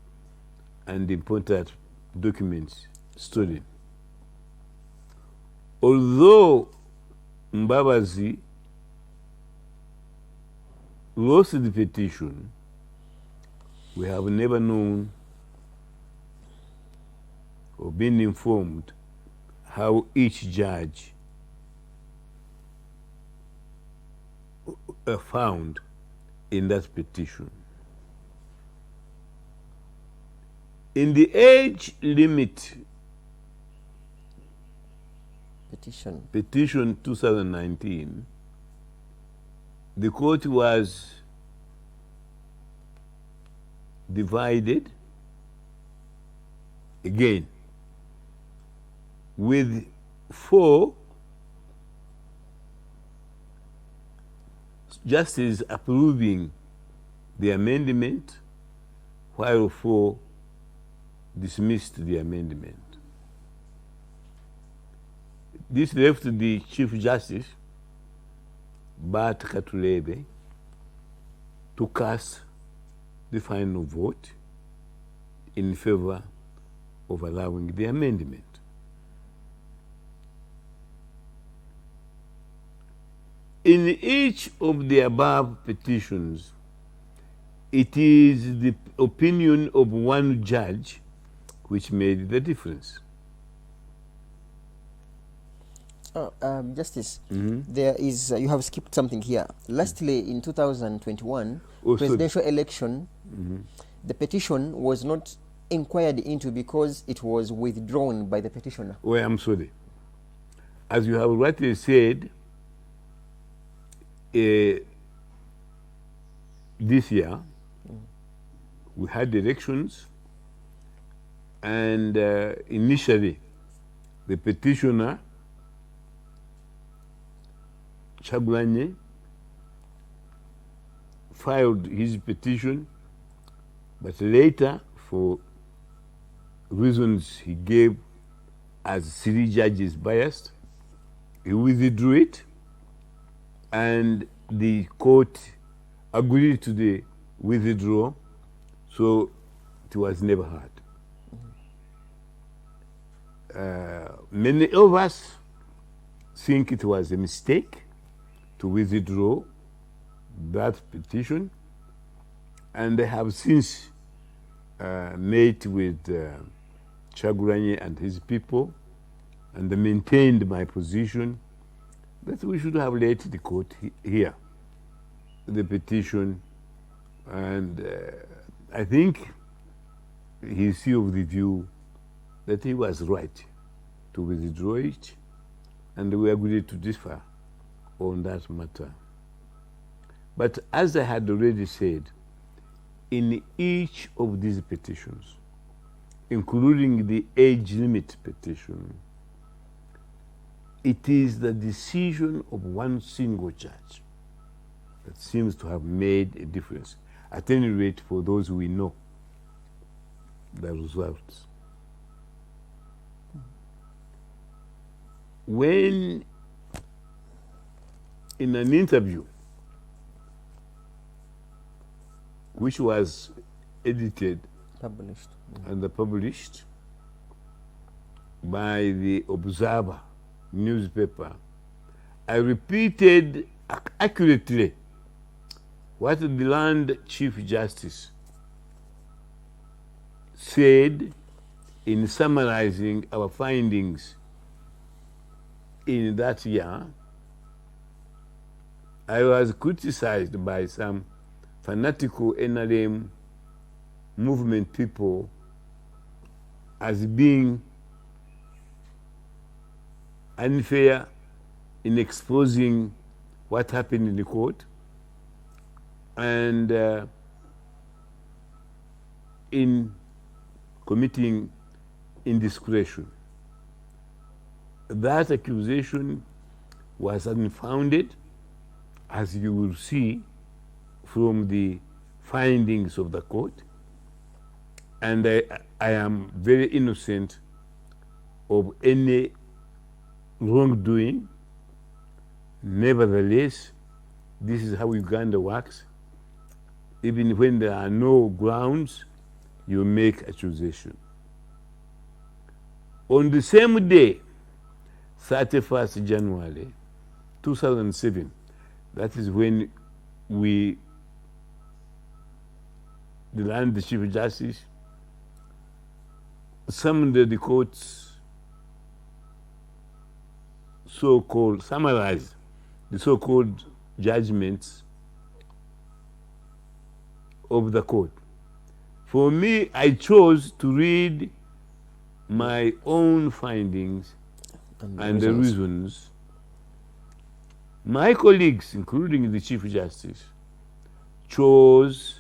and important documents stolen. Although Mbabazi lost the petition, we have never known or been informed how each judge found in that petition. In the age limit petition 2019, the court was divided again, with 4 justices approving the amendment, while 4 dismissed the amendment. This left the Chief Justice, Bart Katulebe, to cast the final vote in favor of allowing the amendment. In each of the above petitions, it is the opinion of one judge which made the difference. Justice, there is, you have skipped something here. Lastly, in 2021 presidential election, the petition was not inquired into because it was withdrawn by the petitioner. Well, I'm sorry. As you have rightly said, this year we had elections, and initially the petitioner Chagulanye filed his petition, but later, for reasons he gave as 3 judges biased, he withdrew it, and the court agreed to the withdrawal So it was never heard. Many of us think it was a mistake to withdraw that petition, and they have since met with Chagulanyi and his people, and they maintained my position that we should have let the court hear the petition, and I think he is of the view that he was right to withdraw it, and we agreed to differ on that matter. But as I had already said, in each of these petitions, including the age limit petition, it is the decision of one single judge that seems to have made a difference, at any rate for those we know the results. When in an interview which was edited Published. and published by the Observer newspaper, I repeated accurately what the Land Chief Justice said in summarizing our findings in that year. I was criticized by some fanatical NRM movement people as being unfair in exposing what happened in the court and in committing indiscretion. That accusation was unfounded, as you will see from the findings of the court, and I am very innocent of any wrongdoing. Nevertheless, this is how Uganda works. Even when there are no grounds, you make accusation. On the same day, 31st January 2007, that is when the Land Chief Justice summoned the court's summarized the so-called judgments of the court. For me, I chose to read my own findings and the reasons. My colleagues, including the Chief Justice, chose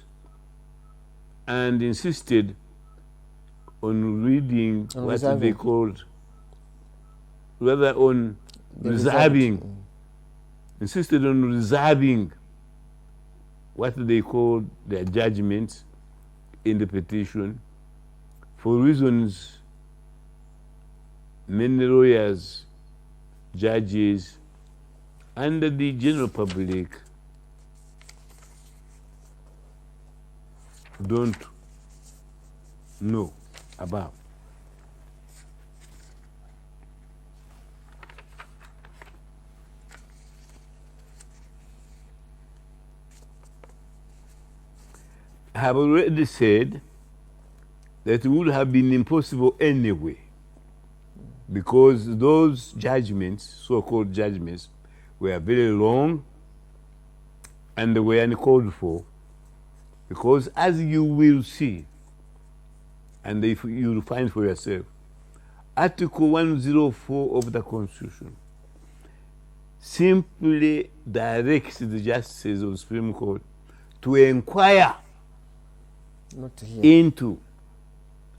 and insisted on reading what they called, rather on reserving, insisted on reserving what they called their judgments in the petition for reasons many lawyers, judges, and the general public don't know about. I have already said that it would have been impossible anyway, because those judgments, so-called judgments, were very long and they were uncalled for, because as you will see, and if you will find for yourself, Article 104 of the Constitution simply directs the justices of the Supreme Court to inquire into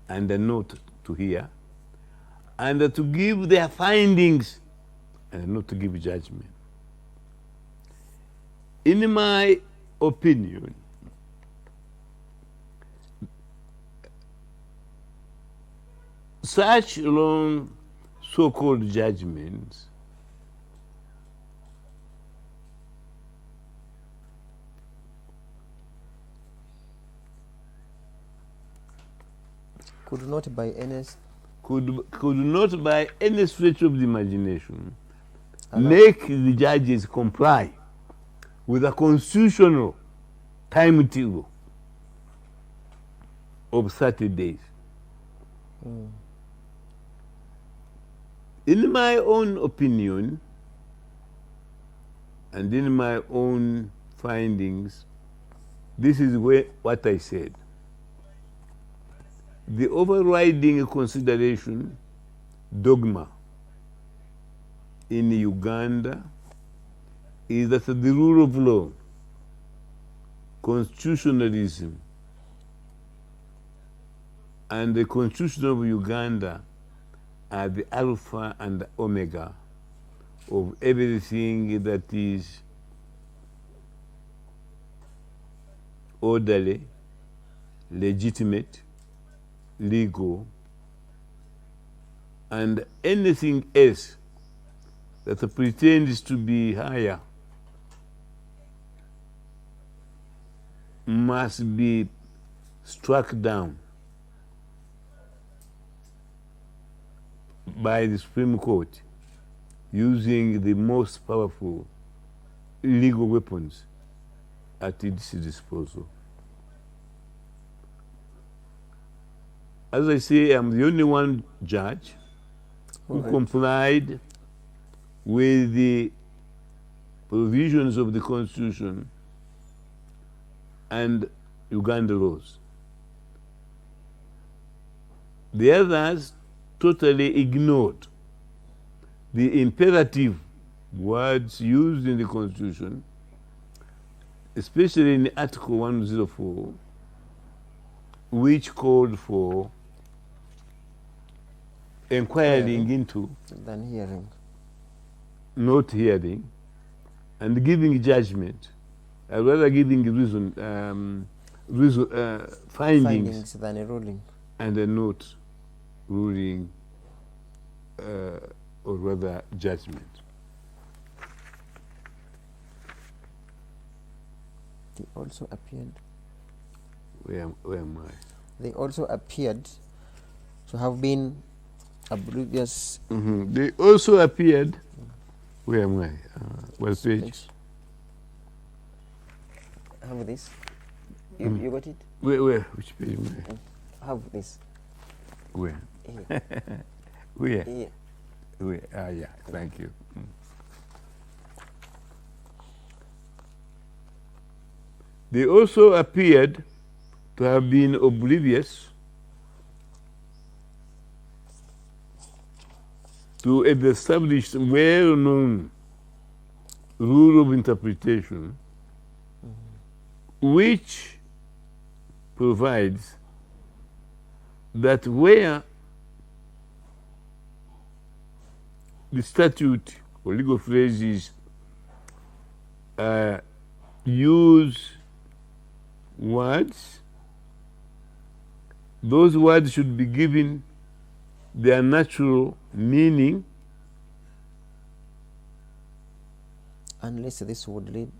and not to hear, and to give their findings and not to give judgment. In my opinion, such long so-called judgments Could not by any could not by any stretch of the imagination make the judges comply with a constitutional timetable of 30 days. In my own opinion and in my own findings, this is what I said. The overriding consideration, dogma, in Uganda is that the rule of law, constitutionalism, and the Constitution of Uganda are the alpha and omega of everything that is orderly, legitimate, legal, and anything else that pretends to be higher must be struck down by the Supreme Court using the most powerful legal weapons at its disposal. As I say, I'm the only one judge who complied with the provisions of the Constitution and Uganda laws. The others totally ignored the imperative words used in the Constitution, especially in Article 104, which called for inquiring into, than hearing, not hearing, and giving judgment, rather giving findings than a ruling. and not ruling or rather judgment. They also appeared. Where am I? They also appeared to have been oblivious. They also appeared. Where am I? What page? Have this. You got it? Where? Which page am I? Have this. Where? Here. Where? Here. Where? Yeah. Thank you. They also appeared to have been oblivious to an established, well-known rule of interpretation, which provides that where the statute or legal phrases use words, those words should be given their natural meaning, Unless this would lead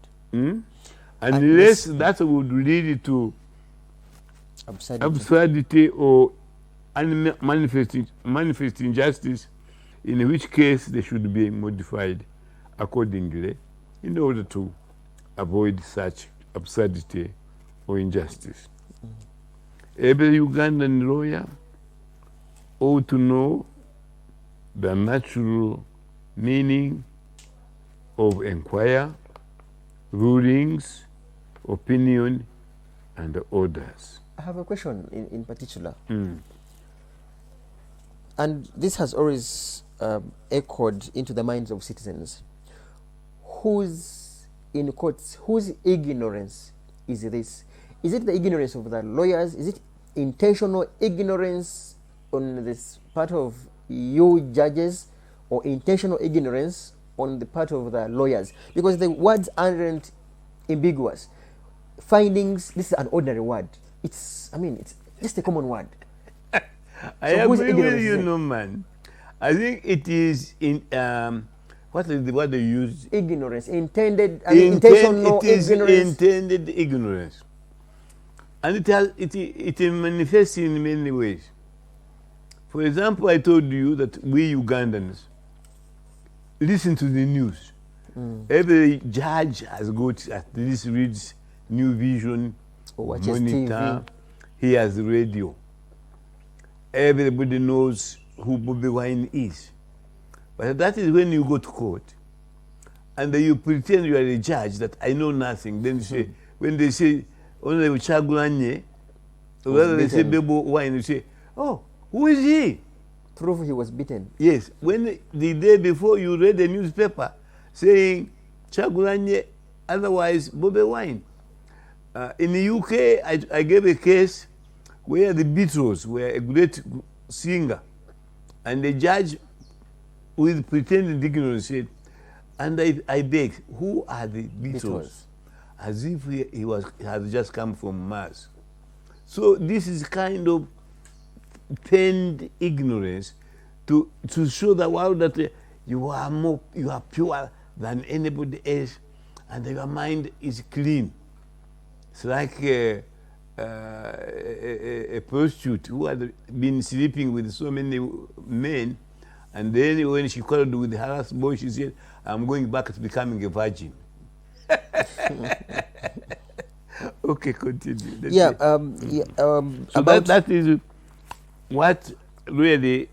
unless that would lead to absurdity or manifest injustice, in which case they should be modified accordingly in order to avoid such absurdity or injustice. Every Ugandan lawyer ought to know the natural meaning of inquiry, rulings, opinion, and orders. I have a question in particular. And this has always echoed into the minds of citizens. Whose, in quotes, whose ignorance is this? Is it the ignorance of the lawyers? Is it intentional ignorance on this part of you judges, or intentional ignorance on the part of the lawyers? Because the words aren't ambiguous. Findings, this is an ordinary word. It's just a common word. I agree with you, Norman. I think it is in what is the word they use? Ignorance, intended, intentional it is ignorance. Intended ignorance, and it manifests in many ways. For example, I told you that we Ugandans listen to the news. Every judge has got at least reads New Vision, Or watches Monitor, TV. he has the radio. Everybody knows who Bobby Wine is. But that is when you go to court and then you pretend you are a judge that I know nothing. Then you say, when they say, only Chagulanye, or whether they say Bebo Wine, you say, oh, who is he? Prove he was beaten. Yes, when the day before you read the newspaper saying Chagulanye, otherwise Bobby Wine. In the UK, I gave a case where the Beatles were a great singer, and the judge, with pretended ignorance, said, and I beg, who are the Beatles? As if he had just come from Mars. So this is kind of feigned ignorance to show the world that you are pure than anybody else, and your mind is clean. It's like a prostitute who had been sleeping with so many men, and then when she quarreled with the harassed boy, she said, I'm going back to becoming a virgin. Okay, continue. So that is what really,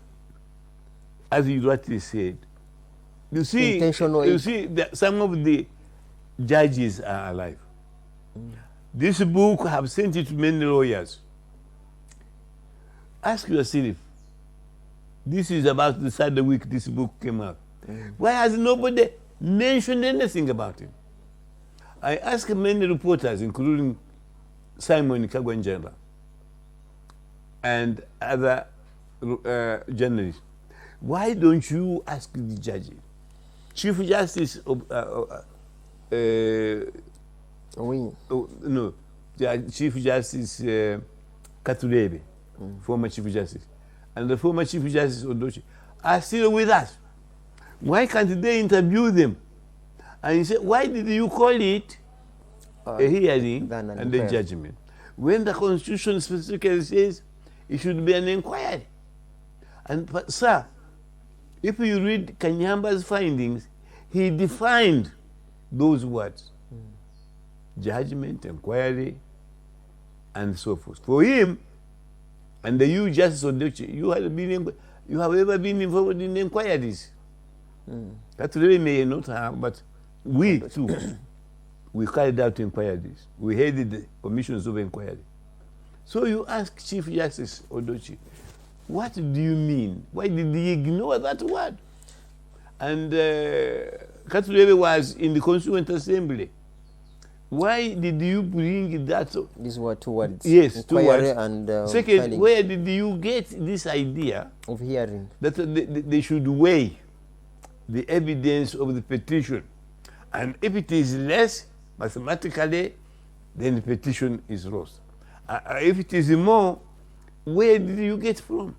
as you rightly said, you see that some of the judges are alive. This book, I have sent it to many lawyers. Ask yourself, this is about the third week this book came out. Why has nobody mentioned anything about him? I asked many reporters, including Simon Kagwanjala and other journalists, why don't you ask the judges? Chief Justice of Chief Justice Katurebe, former Chief Justice, and the former Chief Justice Odochi are still with us. Why can't they interview them? And you say, why did you call it a hearing and a judgment? When the Constitution specifically says it should be an inquiry. And sir, if you read Kanyehamba's findings, he defined those words. Judgment, inquiry, and so forth. For him, and you, Justice Odochi, you have ever been involved in inquiries. That really may not have, but we too, we carried out inquiries. We headed the commissions of inquiry. So you ask Chief Justice Odochi, what do you mean? Why did he ignore that word? And Katurebe was in the Constituent Assembly. Why did you bring that? These were two words. Yes, two words. And second, findings. where did you get this idea Of hearing. that they should weigh the evidence of the petition? And if it is less, mathematically, then the petition is lost. If it is more, where did you get from?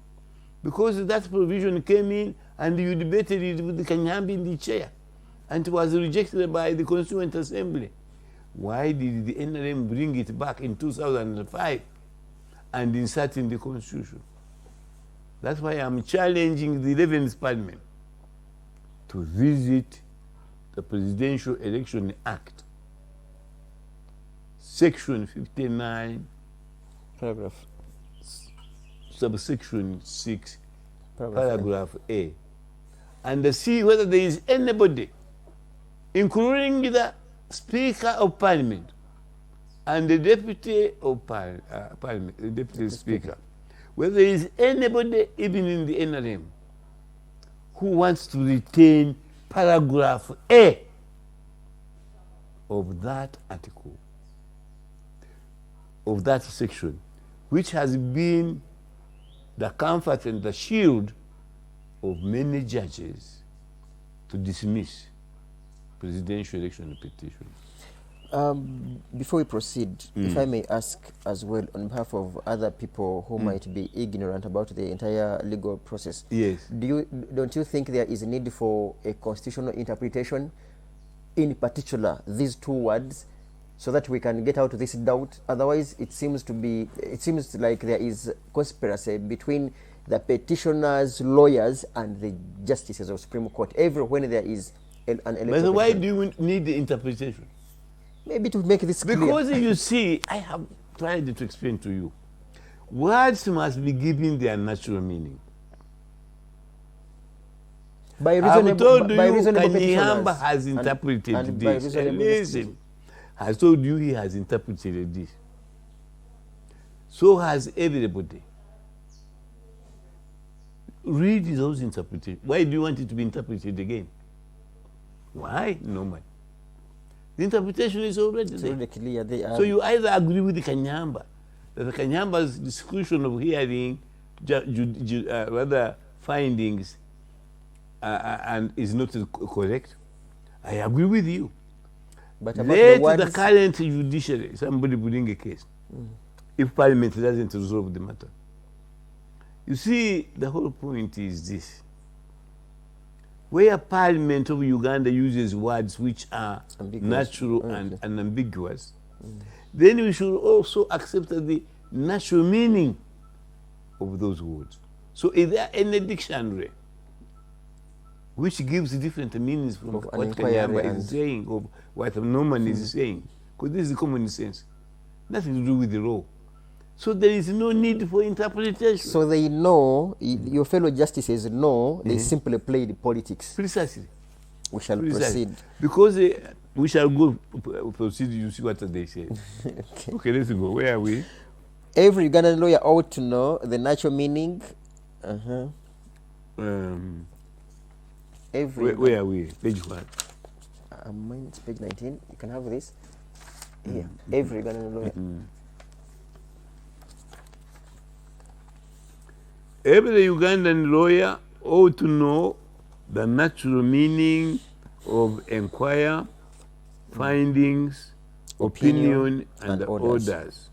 Because that provision came in and you debated it with the Kanyeihamba in the chair, and it was rejected by the Constituent Assembly. Why did the NRM bring it back in 2005 and insert in the Constitution? That's why I'm challenging the 11th Parliament to visit the Presidential Election Act, Section 59, Paragraph. subsection 6, paragraph A, and see whether there is anybody, including the Speaker of Parliament and the Deputy of Parliament, the Deputy Speaker, whether there is anybody even in the NRM who wants to retain paragraph A of that article, of that section, which has been the comfort and the shield of many judges to dismiss presidential election petitions. Before we proceed, if I may ask as well on behalf of other people who might be ignorant about the entire legal process. Yes. Don't you think there is a need for a constitutional interpretation, in particular these two words, so that we can get out this doubt? Otherwise, it seems like there is conspiracy between the petitioners, lawyers, and the justices of Supreme Court. When there is an electoral But why petition. do you need the interpretation? Maybe to make this clear. Because you see, I have tried to explain to you, words must be given their natural meaning. By I've told you, reasonable Kanyeihamba petitioners has interpreted and by this. reasonable Listen, has told you he has interpreted this. So has everybody. Read those interpretations. Why do you want it to be interpreted again? Why? No man. The interpretation is already It's there. already clear. They are So you either agree with the Kanyeihamba, that the Kanyehamba's discussion of hearing rather findings and is not correct. I agree with you. but about Let the words, the current judiciary, somebody bring a case, if Parliament doesn't resolve the matter. You see, the whole point is this. Where Parliament of Uganda uses words which are Ambiguous. natural Okay. and unambiguous, then we should also accept the natural meaning of those words. So is there any dictionary which gives different meanings from Of an what inquiry Kanyeihamba and- is saying, or what Norman is saying? Because this is common sense. Nothing to do with the law. So there is no need for interpretation. so they know, your fellow justices know, they simply play the politics. Precisely. We shall Precisely. proceed. Because we shall go proceed, you see what they say. Okay. Okay, let's go. Where are we? Every Ugandan lawyer ought to know the natural meaning. Every Where are we? Page what? mine is page 19. You can have this. Here. Every Ugandan lawyer. Every Ugandan lawyer ought to know the natural meaning of inquire, findings, opinion, and orders.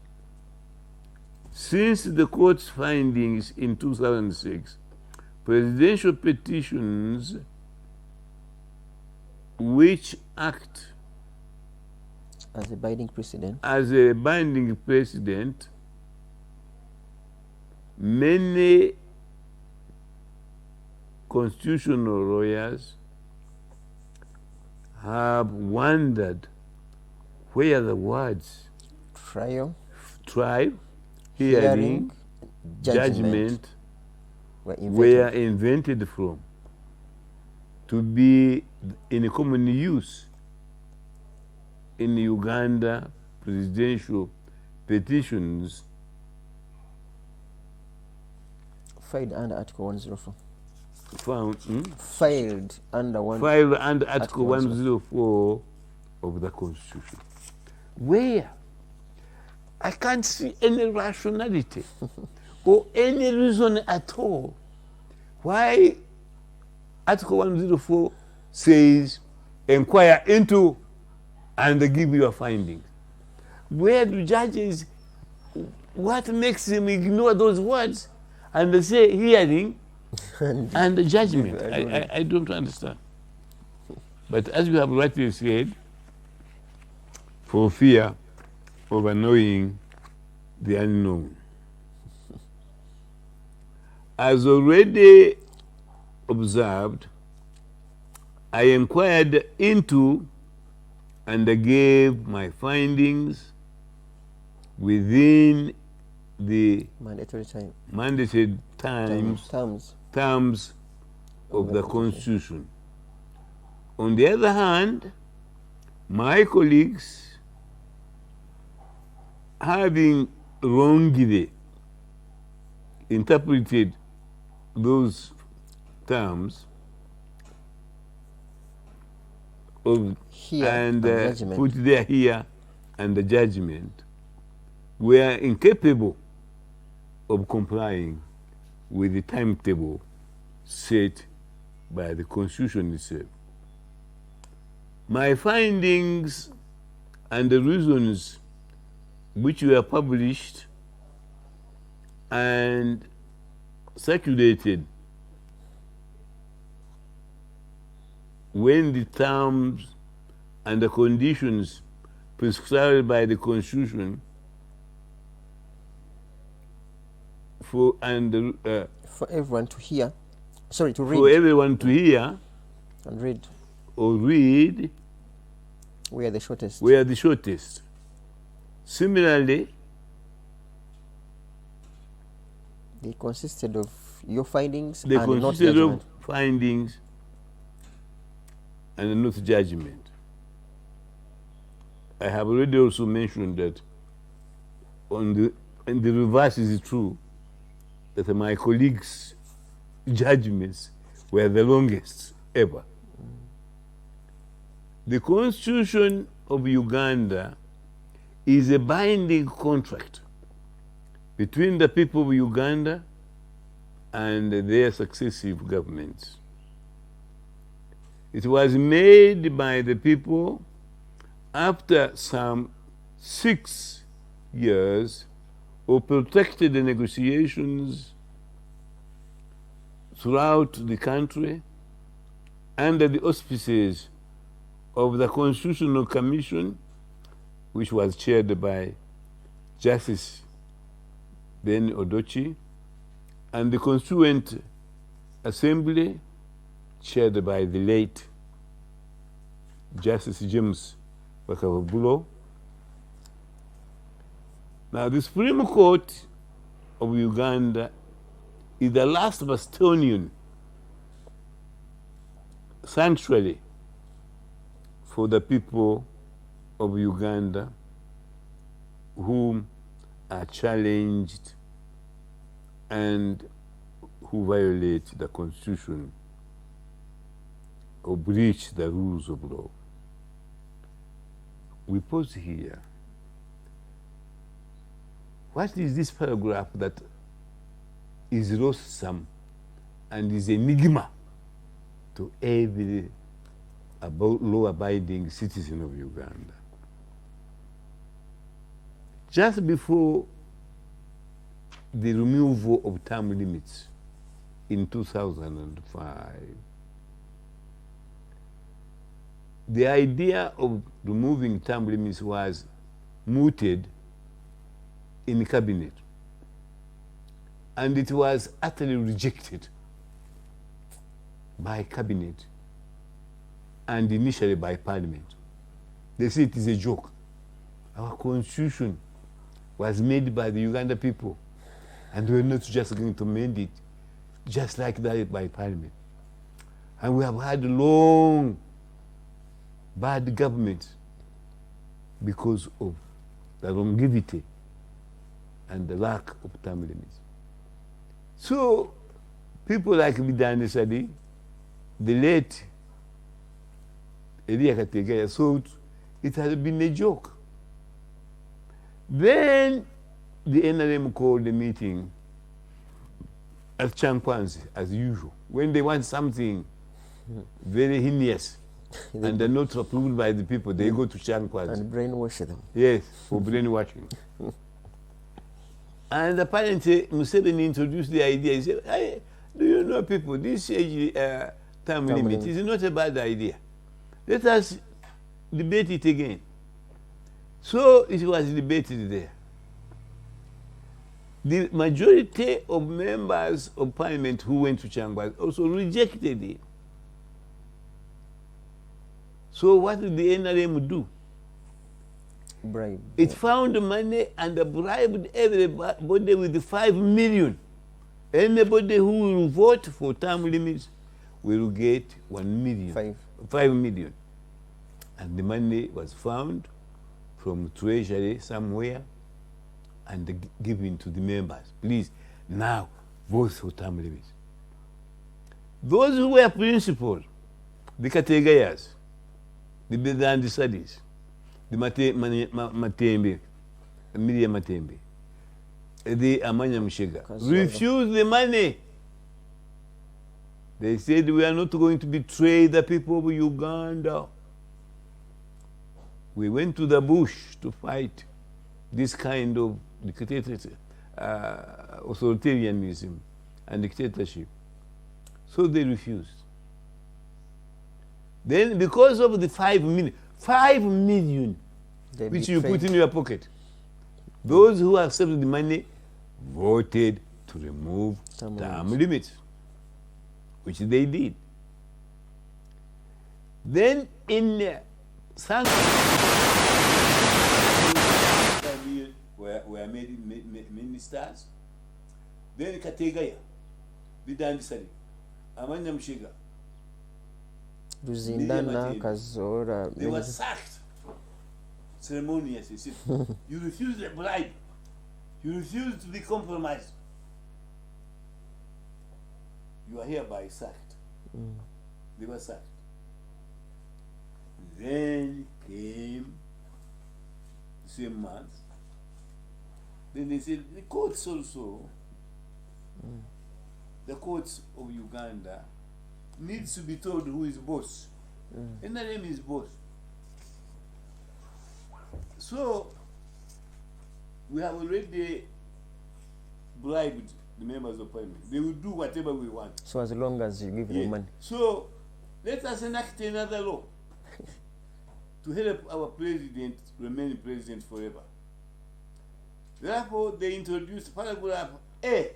Since the court's findings in 2006, presidential petitions which act As a binding precedent. as a binding precedent, many constitutional lawyers have wondered where the words Trial, trial, hearing, judgment were invented from to be in common use in Uganda presidential petitions filed under Article 104. found Filed under filed under Article Article 104 of the Constitution, where I can't see any rationality or any reason at all why Article 104 says inquire into and give your findings. Where do judges, what makes them ignore those words and they say hearing and judgment? I don't understand. But as you have rightly said, for fear of annoying the unknown. As already observed, I inquired into and gave my findings within the mandatory time. mandated terms of the Constitution. On the other hand, my colleagues, having wrongly interpreted those terms of Here and judgment. put there here and the judgment, were incapable of complying with the timetable set by the Constitution itself. My findings and the reasons which were published and circulated when the terms and the conditions prescribed by the Constitution for everyone to hear, sorry, to read for everyone to hear and read. or read We are the shortest. were the shortest. Similarly, They consisted of your findings they and not consisted judgment. of findings and not judgment. I have already also mentioned that and the reverse is true, that my colleagues' judgments were the longest ever. The Constitution of Uganda is a binding contract between the people of Uganda and their successive governments. It was made by the people after some 6 years of protracted negotiations throughout the country under the auspices of the Constitutional Commission, which was chaired by Justice Ben Odochi, and the Constituent Assembly, chaired by the late Justice James Bakavabulo. Now, the Supreme Court of Uganda is the last bastion sanctuary for the people of Uganda who are challenged and who violate the Constitution or breach the rules of law. We pause here. What is this paragraph that is loathsome and is enigma to every law-abiding citizen of Uganda? Just before the removal of term limits in 2005, the idea of removing term limits was mooted in cabinet, and it was utterly rejected by cabinet and initially by parliament. They say it is a joke. Our constitution was made by the Uganda people, and we're not just going to amend it just like that by parliament. And we have had long bad government because of the longevity and the lack of term limits. So people like Vidani Sadi, the late Elia Kategaya, thought it had been a joke. Then the NRM called a meeting at Chankwanzi, as usual, when they want something very heinous and they're not approved by the people, they go to Chankwanzi. And brainwash them. Yes, for brainwashing. And apparently Museveni introduced the idea. He said, hey, do you know, people, this age term limit is not a bad idea. Let us debate it again. So it was debated there. The majority of members of parliament who went to Changwa also rejected it. So what did the NRM do? Bribe. It found money and bribed everybody with 5 million. Anybody who will vote for term limits will get 1 million. 5 million. And the money was found from treasury somewhere and given to the members. Please, now vote for term limits. Those who were principled, the Kategayas, the Bedandi studies, the Matembe, Miriam Matembe, the Amanya Mshega, refused the money. They said, we are not going to betray the people of Uganda. We went to the bush to fight this kind of authoritarianism and dictatorship. So they refused. Then because of the 5 million which you put in your pocket, those who accepted the money voted to to remove Term term limits, which they did. Then in some were made ministers. Then Kategaya, Bidandisari, Amanya Mshiga. Ruzindana, Kazora. They were sacked ceremoniously. You refuse a bribe. You refuse to be compromised. You are hereby sacked. They were sacked. Then came the same month. Then they said the courts also, the courts of Uganda needs to be told who is boss. And the name is boss. So we have already bribed the members of parliament. They will do whatever we want. So as long as you give them money. So let us enact another law to help our president remain president forever. Therefore, they introduced paragraph A.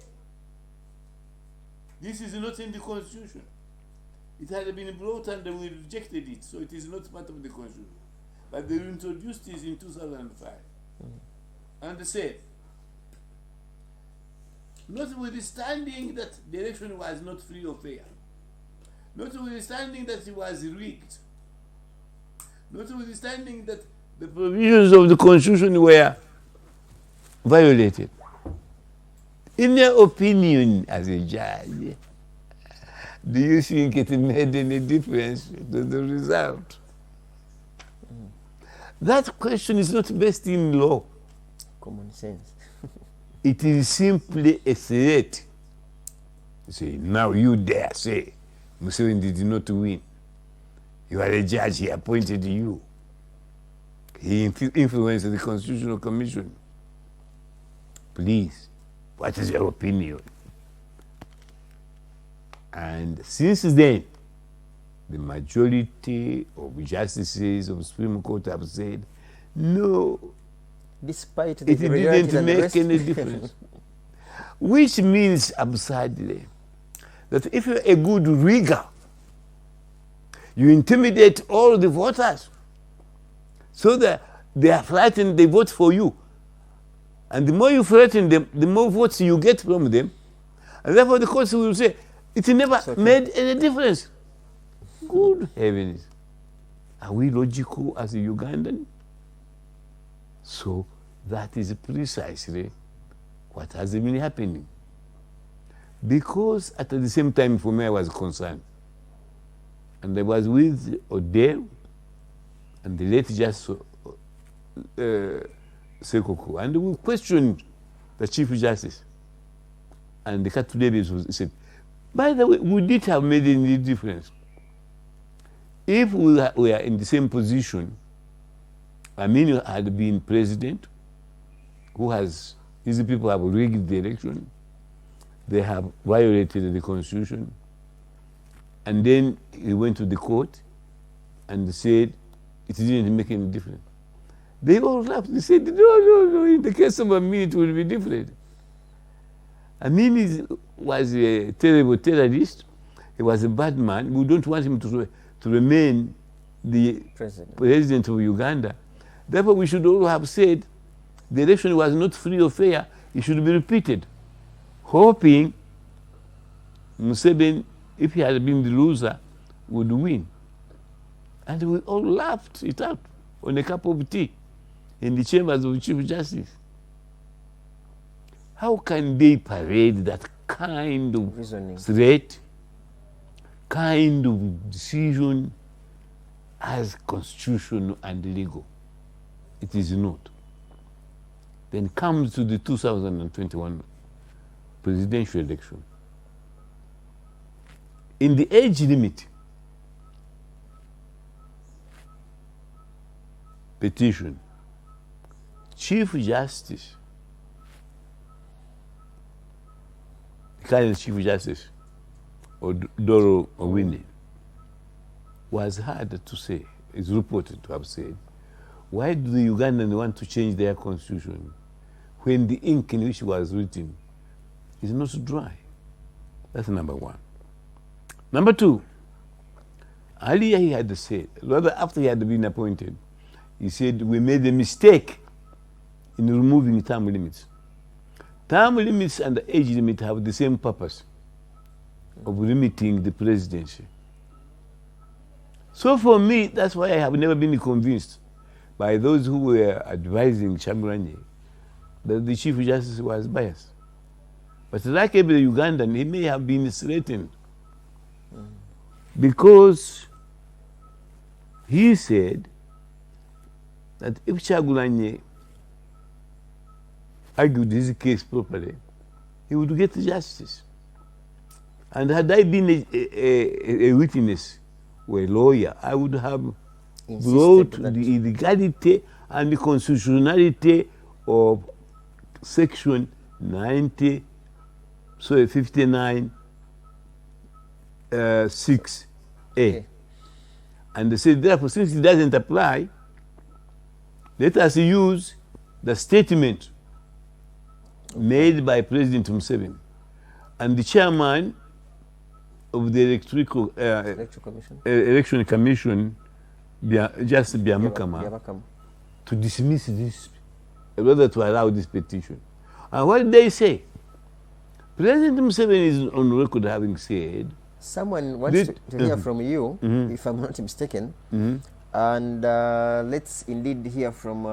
This is not in the Constitution. It had been brought and we rejected it, so it is not part of the Constitution. But they introduced it in 2005. And they said, notwithstanding that the election was not free or fair, notwithstanding that it was rigged, notwithstanding that the provisions of the Constitution were violated, in your opinion as a judge, do you think it made any difference to the result? That question is not based in law. Common sense. It is simply a threat. You say, now you dare say, Museveni did not win. You are a judge, he appointed you. He influenced the Constitutional Commission. Please, what is your opinion? And since then, the majority of justices of the Supreme Court have said, no, Despite the it didn't make any difference. Which means absurdly that if you're a good rigger, you intimidate all the voters so that they are frightened, they vote for you. And the more you threaten them, the more votes you get from them. And therefore the courts will say, it never made any difference. Good heavens. Are we logical as a Ugandan? So that is precisely what has been happening. Because at the same time, for me, I was concerned. And I was with Odell and the late Justice Sekoko. And we questioned the Chief Justice. And the Katu Davis said, by the way, would it have made any difference if we were in the same position? Aminu had been president, these people have rigged the election, they have violated the Constitution, and then he went to the court and said it didn't make any difference. They all laughed. They said, no, in the case of Aminu it will be different. Aminu was a terrible terrorist. He was a bad man. We don't want him to remain the president of Uganda. Therefore, we should all have said the election was not free or fair. It should be repeated, hoping Museveni, if he had been the loser, would win. And we all laughed it out on a cup of tea in the chambers of the Chief Justice. How can they parade that kind of reasoning, threat, kind of decision as constitutional and legal? It is not. Then comes to the 2021 presidential election. In the age limit petition, Chief Justice, the current Chief Justice, Doro Owini, was heard to say, is reported to have said, why do the Ugandans want to change their constitution when the ink in which was written is not dry. That's number one. Number two, earlier he had said, rather after he had been appointed, he said, we made a mistake in removing term limits. Term limits and the age limit have the same purpose of limiting the presidency. So for me, that's why I have never been convinced by those who were advising Kyagulanyi that the Chief Justice was biased. But like every Ugandan, he may have been threatened because he said that if Kyagulanyi argued his case properly, he would get justice. And had I been a witness or a lawyer, I would have brought the illegality and the constitutionality of section 59 6A. Okay. And they said, therefore, since it doesn't apply, let us use the statement made by President Museveni and the chairman of the Election Commission, Justice Byamukama, to dismiss this, rather to allow this petition. And what did they say? President Museveni is on record having said, someone wants to hear from you, if I'm not mistaken, and let's indeed hear from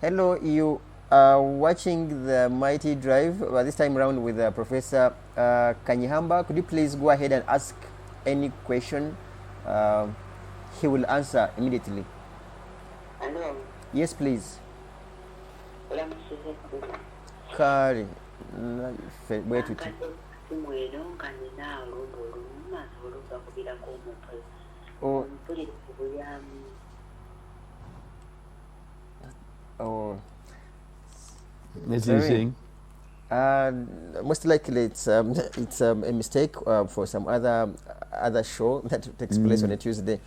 hello, you are watching the Mighty Drive, this time around with Professor Kanyeihamba. Could you please go ahead and ask any question? He will answer immediately. Hello. Yes, please. Kari, where to take? Oh. Oh. That's what you're saying? Most likely it's a mistake for some other show that takes place on a Tuesday.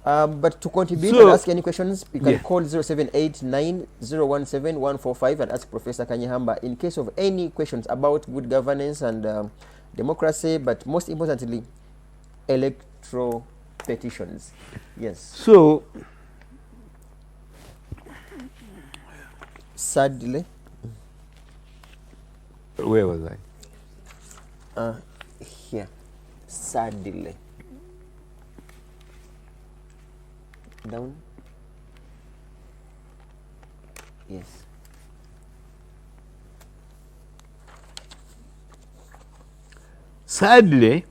But to contribute and ask any questions, you can call 0789-017-145 and ask Professor Kanyeihamba in case of any questions about good governance and democracy, but most importantly, electoral petitions. Yes. So, sadly, where was I? Here. Sadly. Down. Yes. Sadly,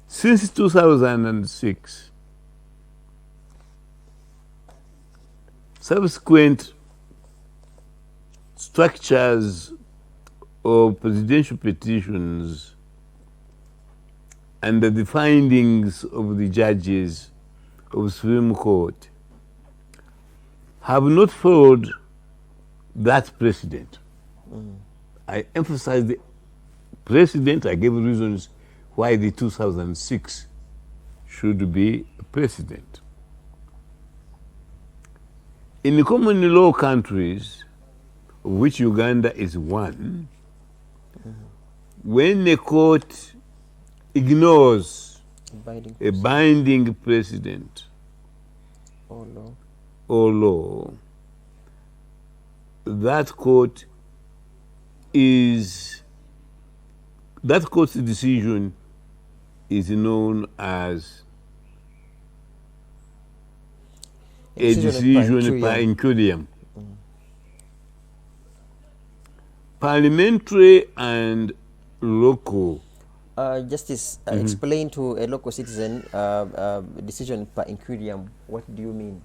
since 2006, subsequent structures of presidential petitions and the findings of the judges of the Supreme Court have not followed that precedent. I emphasize the precedent. I gave reasons why the 2006 should be a precedent. In the common law countries, of which Uganda is one, when a court ignores a binding precedent or law, that court's decision is known as a decision per incuriam. Parliamentary and local. Justice, explain to a local citizen decision per incuriam. What do you mean?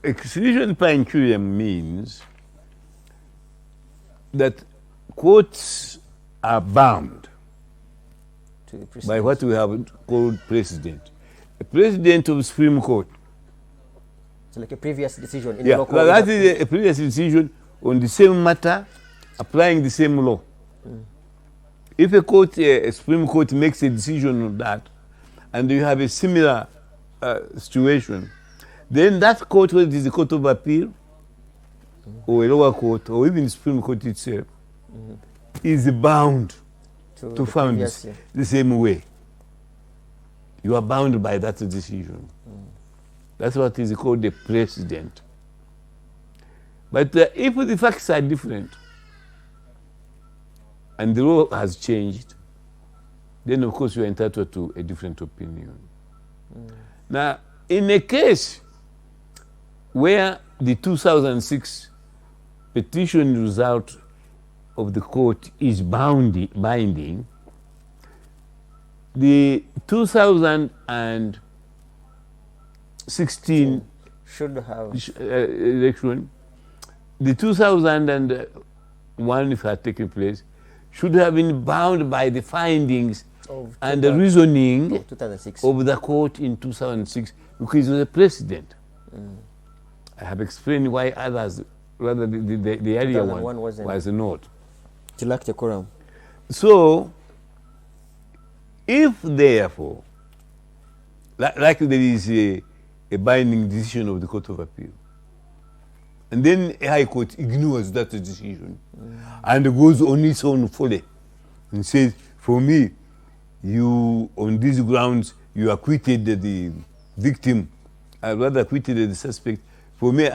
A decision per incuriam means that courts are bound by what we have called precedent. A precedent of the Supreme Court. So like a previous decision in the local. That is a previous decision on the same matter, applying the same law. If a Supreme Court makes a decision on that, and you have a similar situation, then that court, whether it is the Court of Appeal or a lower court or even the Supreme Court itself, is bound to found the same way. You are bound by that decision. That's what is called the precedent. But if the facts are different and the law has changed, then of course you are entitled to a different opinion. Now, in a case where the 2006 petition result of the court is binding, the 2016 should have election, the 2001, if it had taken place, should have been bound by the findings and the reasoning of the court in 2006, because it was a precedent. I have explained why others, rather the earlier one was not. To lack decorum. So, if therefore, like there is a binding decision of the Court of Appeal, and then a High Court ignores that decision and goes on its own folly and says, for me, you, on these grounds, you acquitted the victim, I rather acquitted the suspect. For me,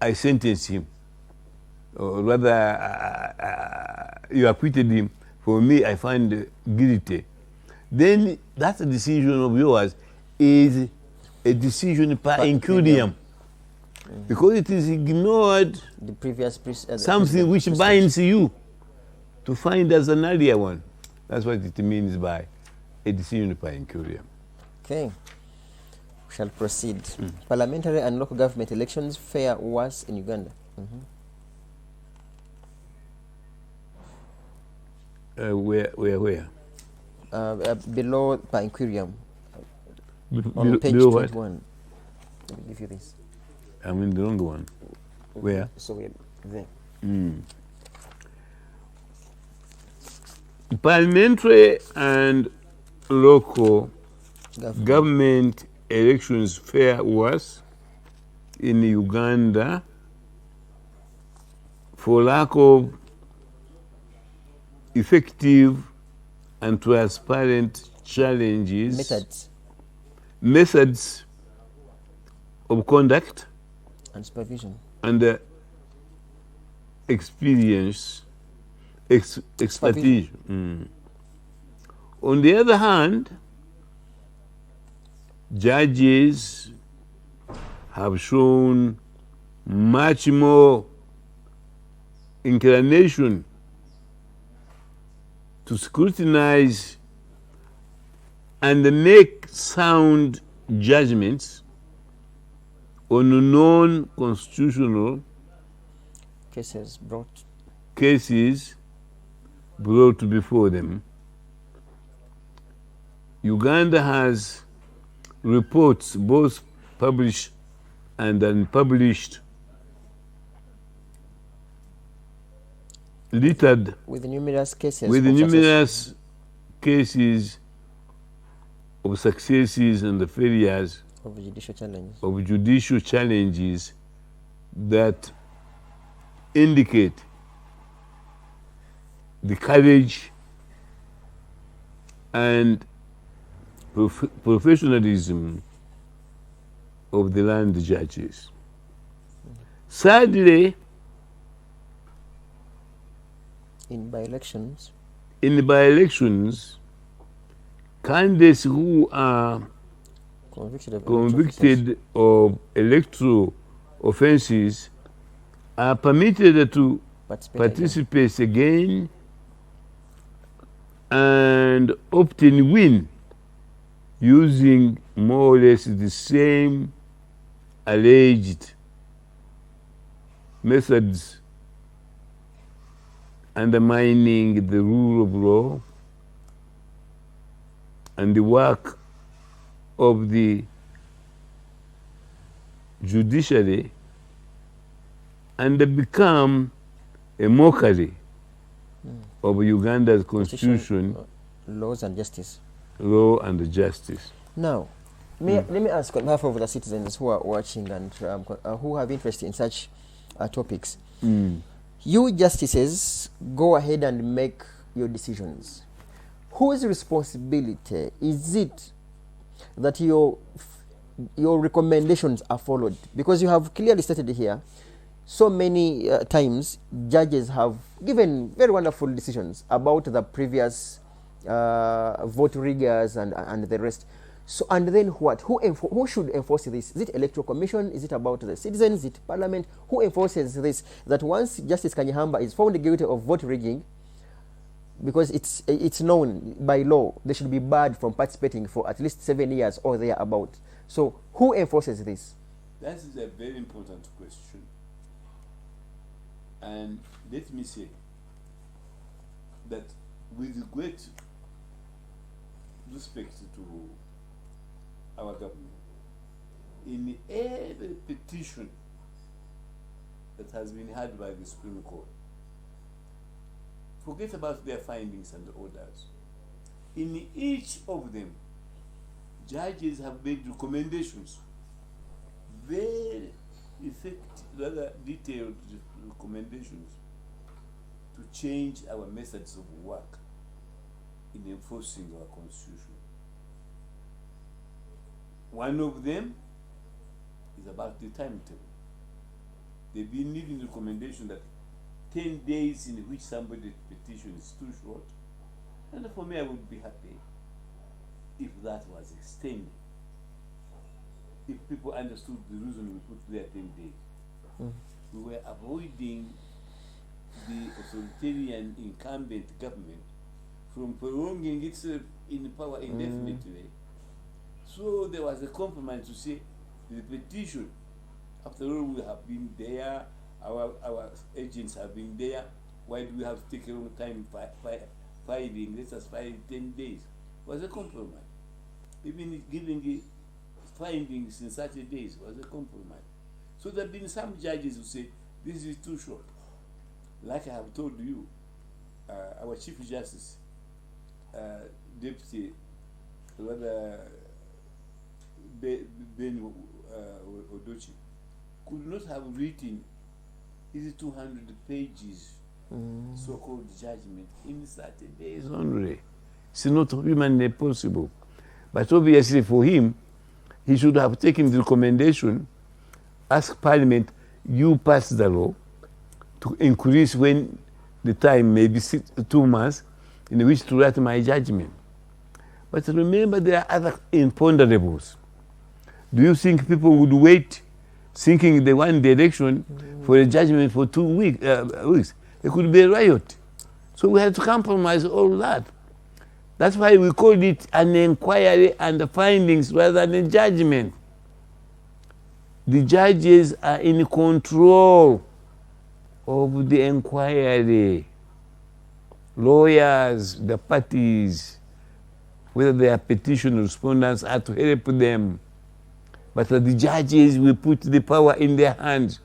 I sentence him. Or rather, you acquitted him. For me, I find guilty. Then that decision of yours is a decision per incurium. Because it is ignored the previous something which binds you to find as an earlier one. That's what it means by a decision per incurium. Okay. We shall proceed. Parliamentary and local government elections fare worse in Uganda. Where? Below per inquirium. On page below 21. Let me give you this. I'm in the wrong one. Where? So we're there. Parliamentary and local government elections fare worse in Uganda for lack of effective and transparent methods of conduct and supervision and expertise. On the other hand, judges have shown much more inclination to scrutinize and make sound judgments on non-constitutional cases brought before them. Uganda has reports, both published and unpublished, littered with numerous cases of successes and failures of judicial challenges that indicate the courage and professionalism of the land judges. Sadly, in by-elections, candidates who are convicted of electoral offences are permitted to participate again and often win using more or less the same alleged methods, undermining the rule of law and the work of the judiciary, and they become a mockery of Uganda's constitution, laws and justice. Law and justice. Now, Let me ask on behalf of the citizens who are watching and who have interest in such topics. You justices go ahead and make your decisions. Whose responsibility is it that your recommendations are followed? Because you have clearly stated here, so many times judges have given very wonderful decisions about the previous vote riggers and the rest. So, and then what? Who should enforce this? Is it Electoral Commission? Is it about the citizens? Is it Parliament? Who enforces this? That once Justice Kanyeihamba is found guilty of vote rigging, because it's known by law, they should be barred from participating for at least 7 years or thereabout. So, who enforces this? That is a very important question. And let me say that with great respect to our government, in every petition that has been heard by the Supreme Court, forget about their findings and orders. In each of them, judges have made recommendations, very effective, rather detailed recommendations to change our methods of work in enforcing our constitution. One of them is about the timetable. They've been leaving recommendation that 10 days in which somebody's petition is too short. And for me, I would be happy if that was extended. If people understood the reason we put there 10 days. We were avoiding the authoritarian incumbent government from prolonging itself in power indefinitely. So there was a compromise to say the petition, after all, we have been there, our agents have been there, why do we have to take a long time filing? Let us file 10 days. It was a compromise. Even giving the findings in 30 days was a compromise. So there have been some judges who say this is too short. Like I have told you, our Chief Justice, Deputy Ben Odochi, could not have written his 200 pages so-called judgment in 30 days only. It's not humanly possible. But obviously for him, he should have taken the recommendation, ask Parliament, you pass the law to increase when the time may be 2 months in which to write my judgment. But remember, there are other imponderables. Do you think people would wait, thinking they want the election for a judgment for 2 weeks? It could be a riot. So we have to compromise all that. That's why we called it an inquiry and the findings rather than a judgment. The judges are in control of the inquiry. Lawyers, the parties, whether they are petition respondents, are to help them. But the judges will put the power in their hands.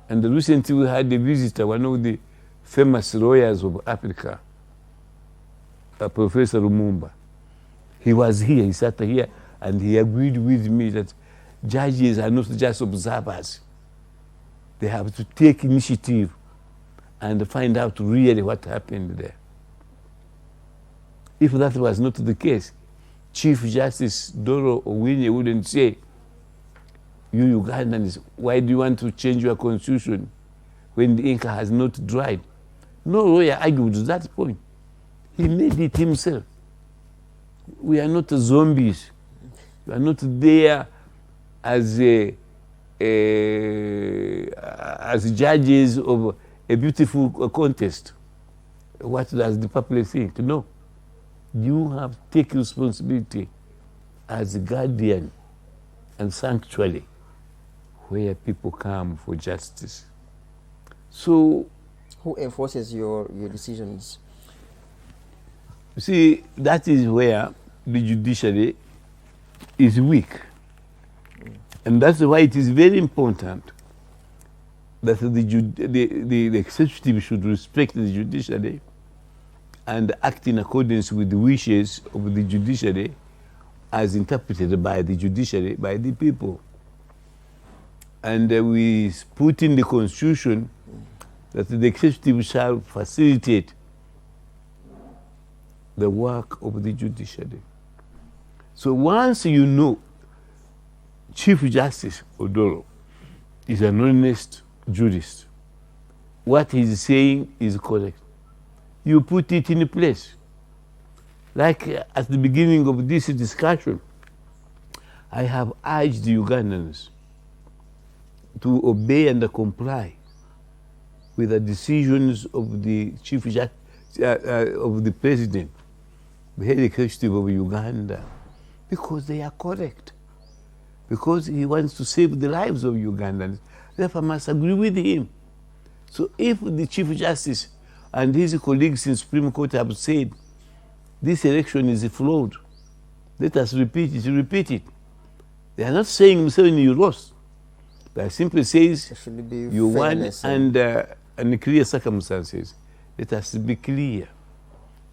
And recently we had a visitor, one of the famous lawyers of Africa, Professor Lumumba. He was here, he sat here, and he agreed with me that judges are not just observers. They have to take initiative and find out really what happened there. If that was not the case, Chief Justice Doro Owinye wouldn't say, you Ugandans, why do you want to change your constitution when the ink has not dried? No lawyer argued that point. He made it himself. We are not zombies. We are not there as as judges of a beautiful contest. What does the public think? No. You have to take responsibility as a guardian and sanctuary where people come for justice. So, who enforces your decisions? See, that is where the judiciary is weak. And that's why it is very important that the executive should respect the judiciary and act in accordance with the wishes of the judiciary as interpreted by the judiciary, by the people. And we put in the constitution that the executive shall facilitate the work of the judiciary. So once you know Chief Justice Odoro is an honest jurist, what he's saying is correct, you put it in place. Like at the beginning of this discussion, I have urged the Ugandans to obey and comply with the decisions of the Chief Justice, of the President, the head executive of Uganda, because they are correct. Because he wants to save the lives of Ugandans. Therefore, I must agree with him. So if the Chief Justice and his colleagues in Supreme Court have said this election is flawed, let us repeat it. They are not saying Museveni you lost. They simply says you won and clear circumstances. Let us be clear.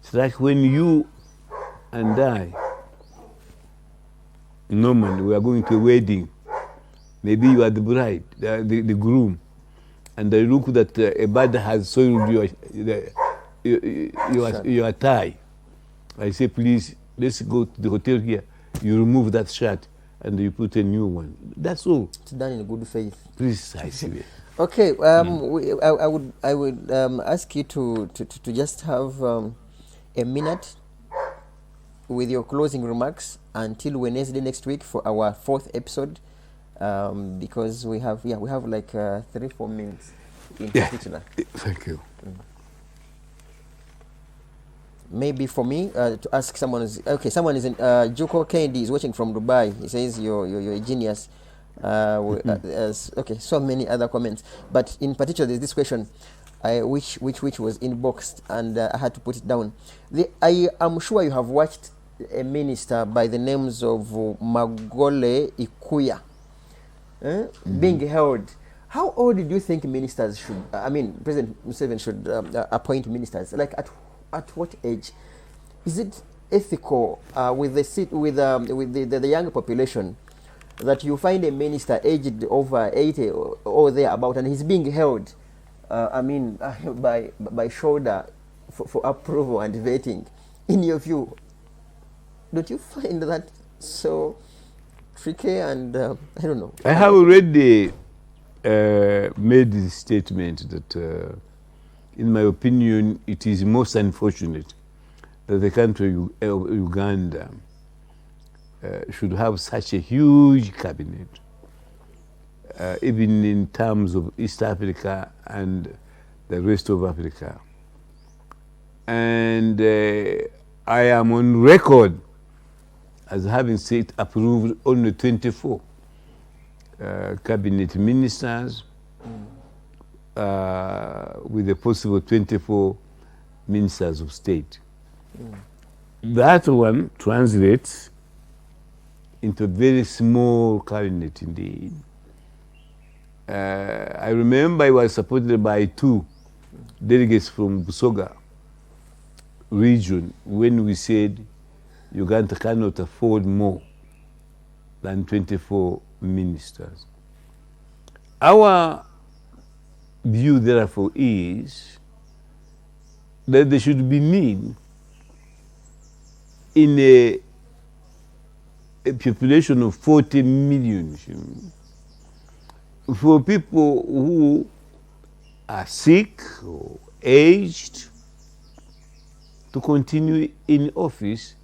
It's like when you and I, Norman, we are going to a wedding. Maybe you are the bride, the groom, and I look that a bird has soiled your tie. I say, please, let's go to the hotel here. You remove that shirt and you put a new one. That's all. It's done in good faith. Precisely. Okay, I would ask you to just have a minute with your closing remarks until Wednesday next week for our 4th episode, because we have like 3-4 minutes in particular. Thank you. Maybe for me to ask someone someone is in Juko Kennedy is watching from Dubai. He says you're a genius. Okay, so many other comments, but in particular there's this question which was inboxed, and I had to put it down. I am sure you have watched a minister by the names of Magole Ikuya being held. How old do you think ministers should, President Museveni should appoint ministers? Like at what age? Is it ethical with the younger population that you find a minister aged over 80 or thereabout, and he's being held by shoulder for approval and vetting? In your view, don't you find that so tricky? And I don't know. I have already made the statement that in my opinion it is most unfortunate that the country of Uganda should have such a huge cabinet, even in terms of East Africa and the rest of Africa. And I am on record as having said approved only 24 cabinet ministers with a possible 24 ministers of state. That one translates into a very small cabinet indeed. I remember I was supported by 2 delegates from Busoga region when we said Uganda cannot afford more than 24 ministers. Our view, therefore, is that there should be need in a population of 40 million for people who are sick or aged to continue in office.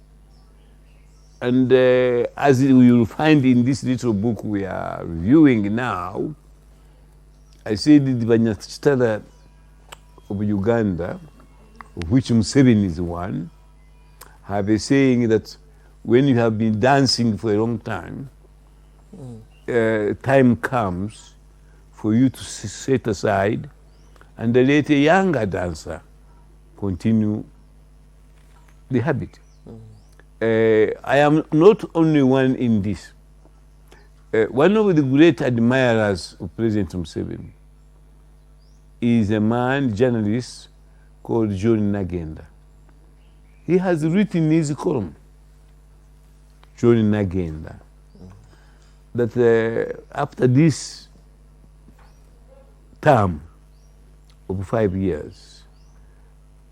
And as you will find in this little book we are reviewing now, I said the Banyachitala of Uganda, of which Museveni is one, have a saying that when you have been dancing for a long time, time comes for you to set aside and let a younger dancer continue the habit. I am not only one in this. One of the great admirers of President Museveni is a man, journalist, called John Nagenda. He has written his column, John Nagenda, that after this term of 5 years,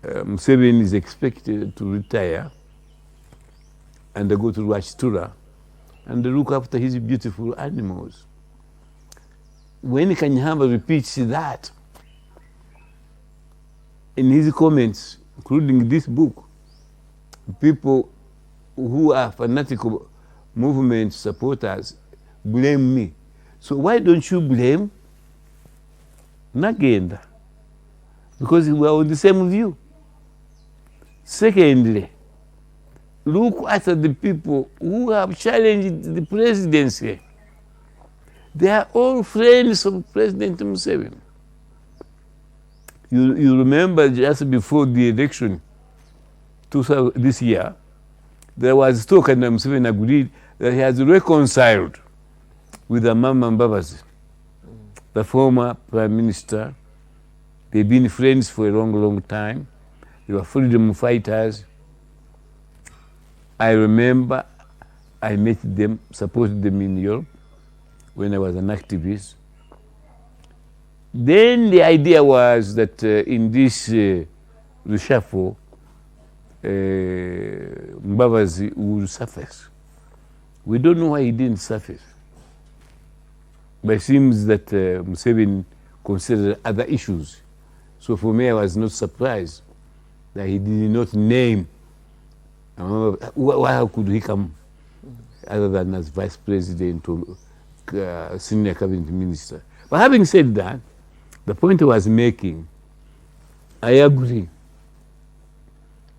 Museveni is expected to retire and go to Rwachitura and look after his beautiful animals. When Kanyeihamba repeats that in his comments, including this book, people who are fanatical movement supporters blame me. So why don't you blame Nagenda? Because we are on the same view. Secondly, look at the people who have challenged the presidency. They are all friends of President Museveni. You remember just before the election this year, there was talk and Museveni agreed that he has reconciled with Amama Mbabazi, the former prime minister. They've been friends for a long, long time. They were freedom fighters. I remember I met them, supported them in Europe when I was an activist. Then the idea was that in this reshuffle, Mbabazi would surface. We don't know why he didn't surface. But it seems that Museveni considered other issues. So for me, I was not surprised that he did not name. Why could he come other than as vice president or senior cabinet minister? But having said that, the point I was making, I agree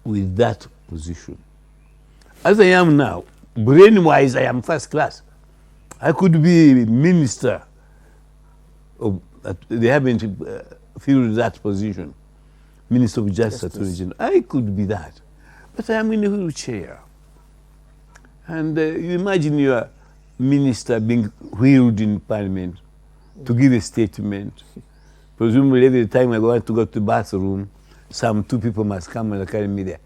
with that position. As I am now, brain-wise, I am first class. I could be minister of, they haven't filled that position, Minister of Justice. I could be that. But I am in a wheelchair. And you imagine your minister being wheeled in parliament to give a statement. Presumably every time I want to go to the bathroom, some two people must come and carry me there.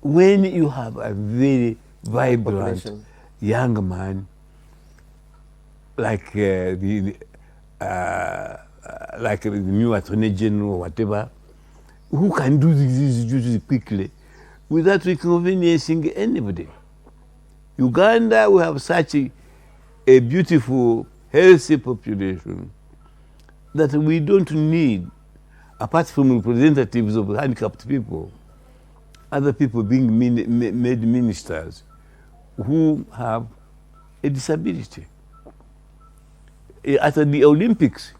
When you have a very vibrant young man, like the new attorney general or whatever, who can do these duties quickly without inconveniencing anybody. Uganda, we have such a beautiful, healthy population that we don't need, apart from representatives of handicapped people, other people being made ministers who have a disability. At the Olympics,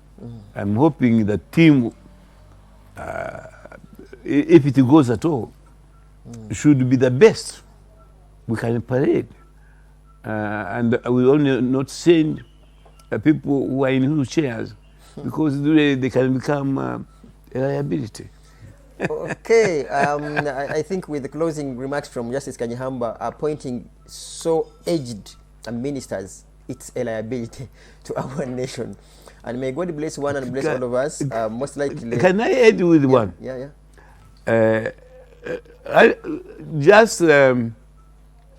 I'm hoping the team, if it goes at all, should be the best we can parade. And we only not send people who are in wheelchairs because they can become a liability. Okay, I think with the closing remarks from Justice Kanyeihamba are pointing so aged ministers, it's a liability to our nation. And may God bless one and bless all of us. Most likely. Can I add with one? Yeah.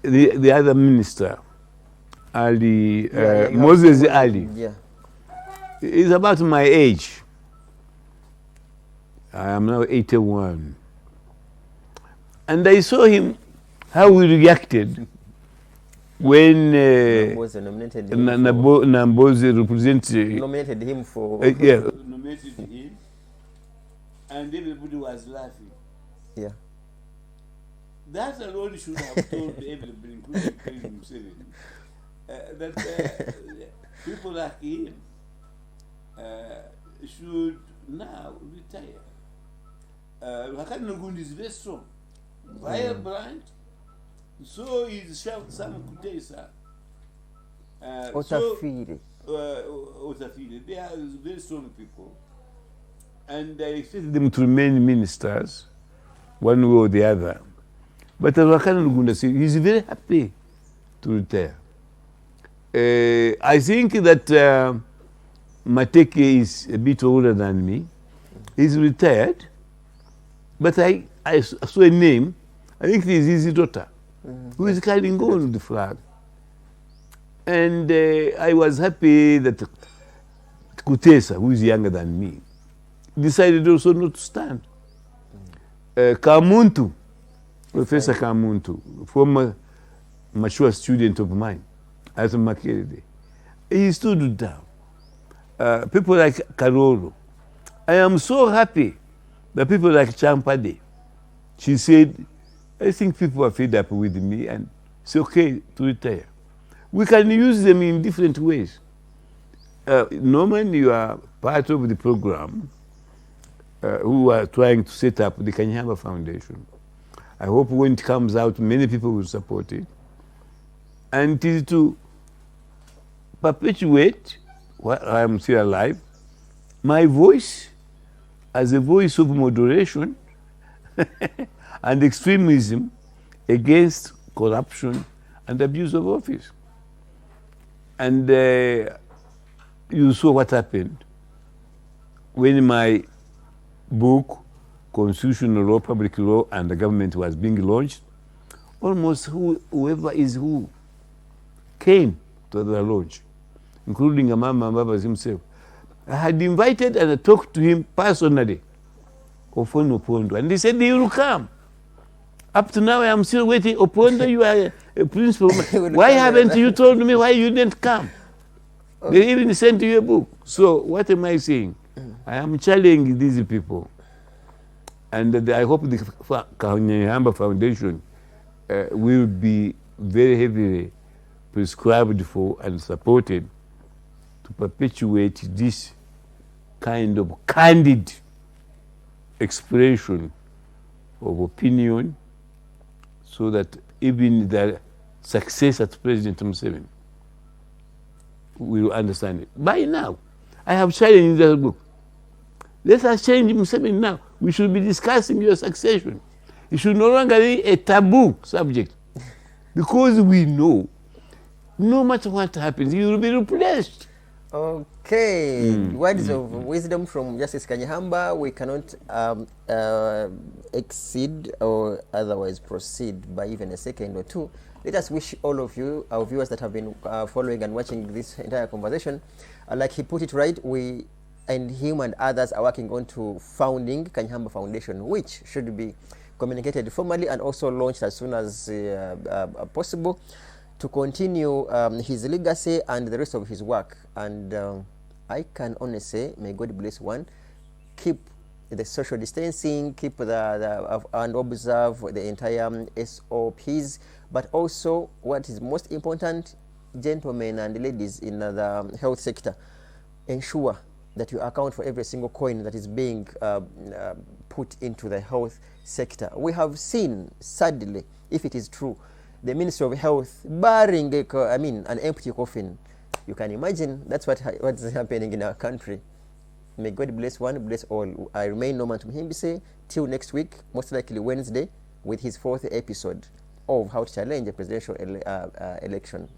The other minister, Ali, Moses Ali, is about my age. I am now 81. And I saw him, how he reacted when Namboze nominated him for... nominated him, and everybody was laughing. Yeah. That alone should have told everybody, including President Museveni, that people like him should now retire. Wakati Ngundi is very strong, vibrant, so is Sam Kutesa. Otafile. They are very strong people. And I expect them to remain ministers, one way or the other. But Wakati Ngundi is very happy to retire. I think that Mateke is a bit older than me. He's retired. But I saw a name, I think it is his daughter, who is carrying on the flag. And I was happy that Kutesa, who is younger than me, decided also not to stand. Kamuntu, Professor Kamuntu, former mature student of mine at Makerere, he stood down. People like Karolo. I am so happy that people like Champade, she said, I think people are fed up with me and it's okay to retire. We can use them in different ways. Norman, you are part of the program who are trying to set up the Kanyeihamba Foundation. I hope when it comes out, many people will support it. And it is to perpetuate, while I am still alive, my voice as a voice of moderation and extremism against corruption and abuse of office. And you saw what happened when my book, Constitutional Law, Public Law, and the Government was being launched. Almost whoever is who came to the launch, including Amama Mbabas himself. I had invited and I talked to him personally, Ofono Opondo, and he said he will come. Up to now, I am still waiting. Opondo, you are a principal. Why haven't you told me why you didn't come? They even sent you a book. So what am I saying? I am challenging these people. And I hope the Kanyeihamba Foundation will be very heavily prescribed for and supported to perpetuate this kind of candid expression of opinion so that even the successor to President Museveni will understand it. By now, I have challenged the book. Let us change Museveni now. We should be discussing your succession. It should no longer be a taboo subject. Because we know, no matter what happens, you will be replaced. Okay, words of wisdom from Justice Kanyeihamba. We cannot exceed or otherwise proceed by even a second or two. Let us wish all of you, our viewers that have been following and watching this entire conversation, like he put it right, we and him and others are working on to founding Kanyeihamba Foundation, which should be communicated formally and also launched as soon as possible, to continue his legacy and the rest of his work. And I can only say, may God bless one, keep the social distancing, keep and observe the entire SOPs, but also what is most important, gentlemen and ladies in the health sector, ensure that you account for every single coin that is being put into the health sector. We have seen, sadly, if it is true, the Ministry of Health barring an empty coffin. You can imagine that's what's happening in our country. May God bless one, bless all. I remain NormanTumuhimbise till next week, most likely Wednesday, with his 4th episode of How to Challenge a Presidential Election.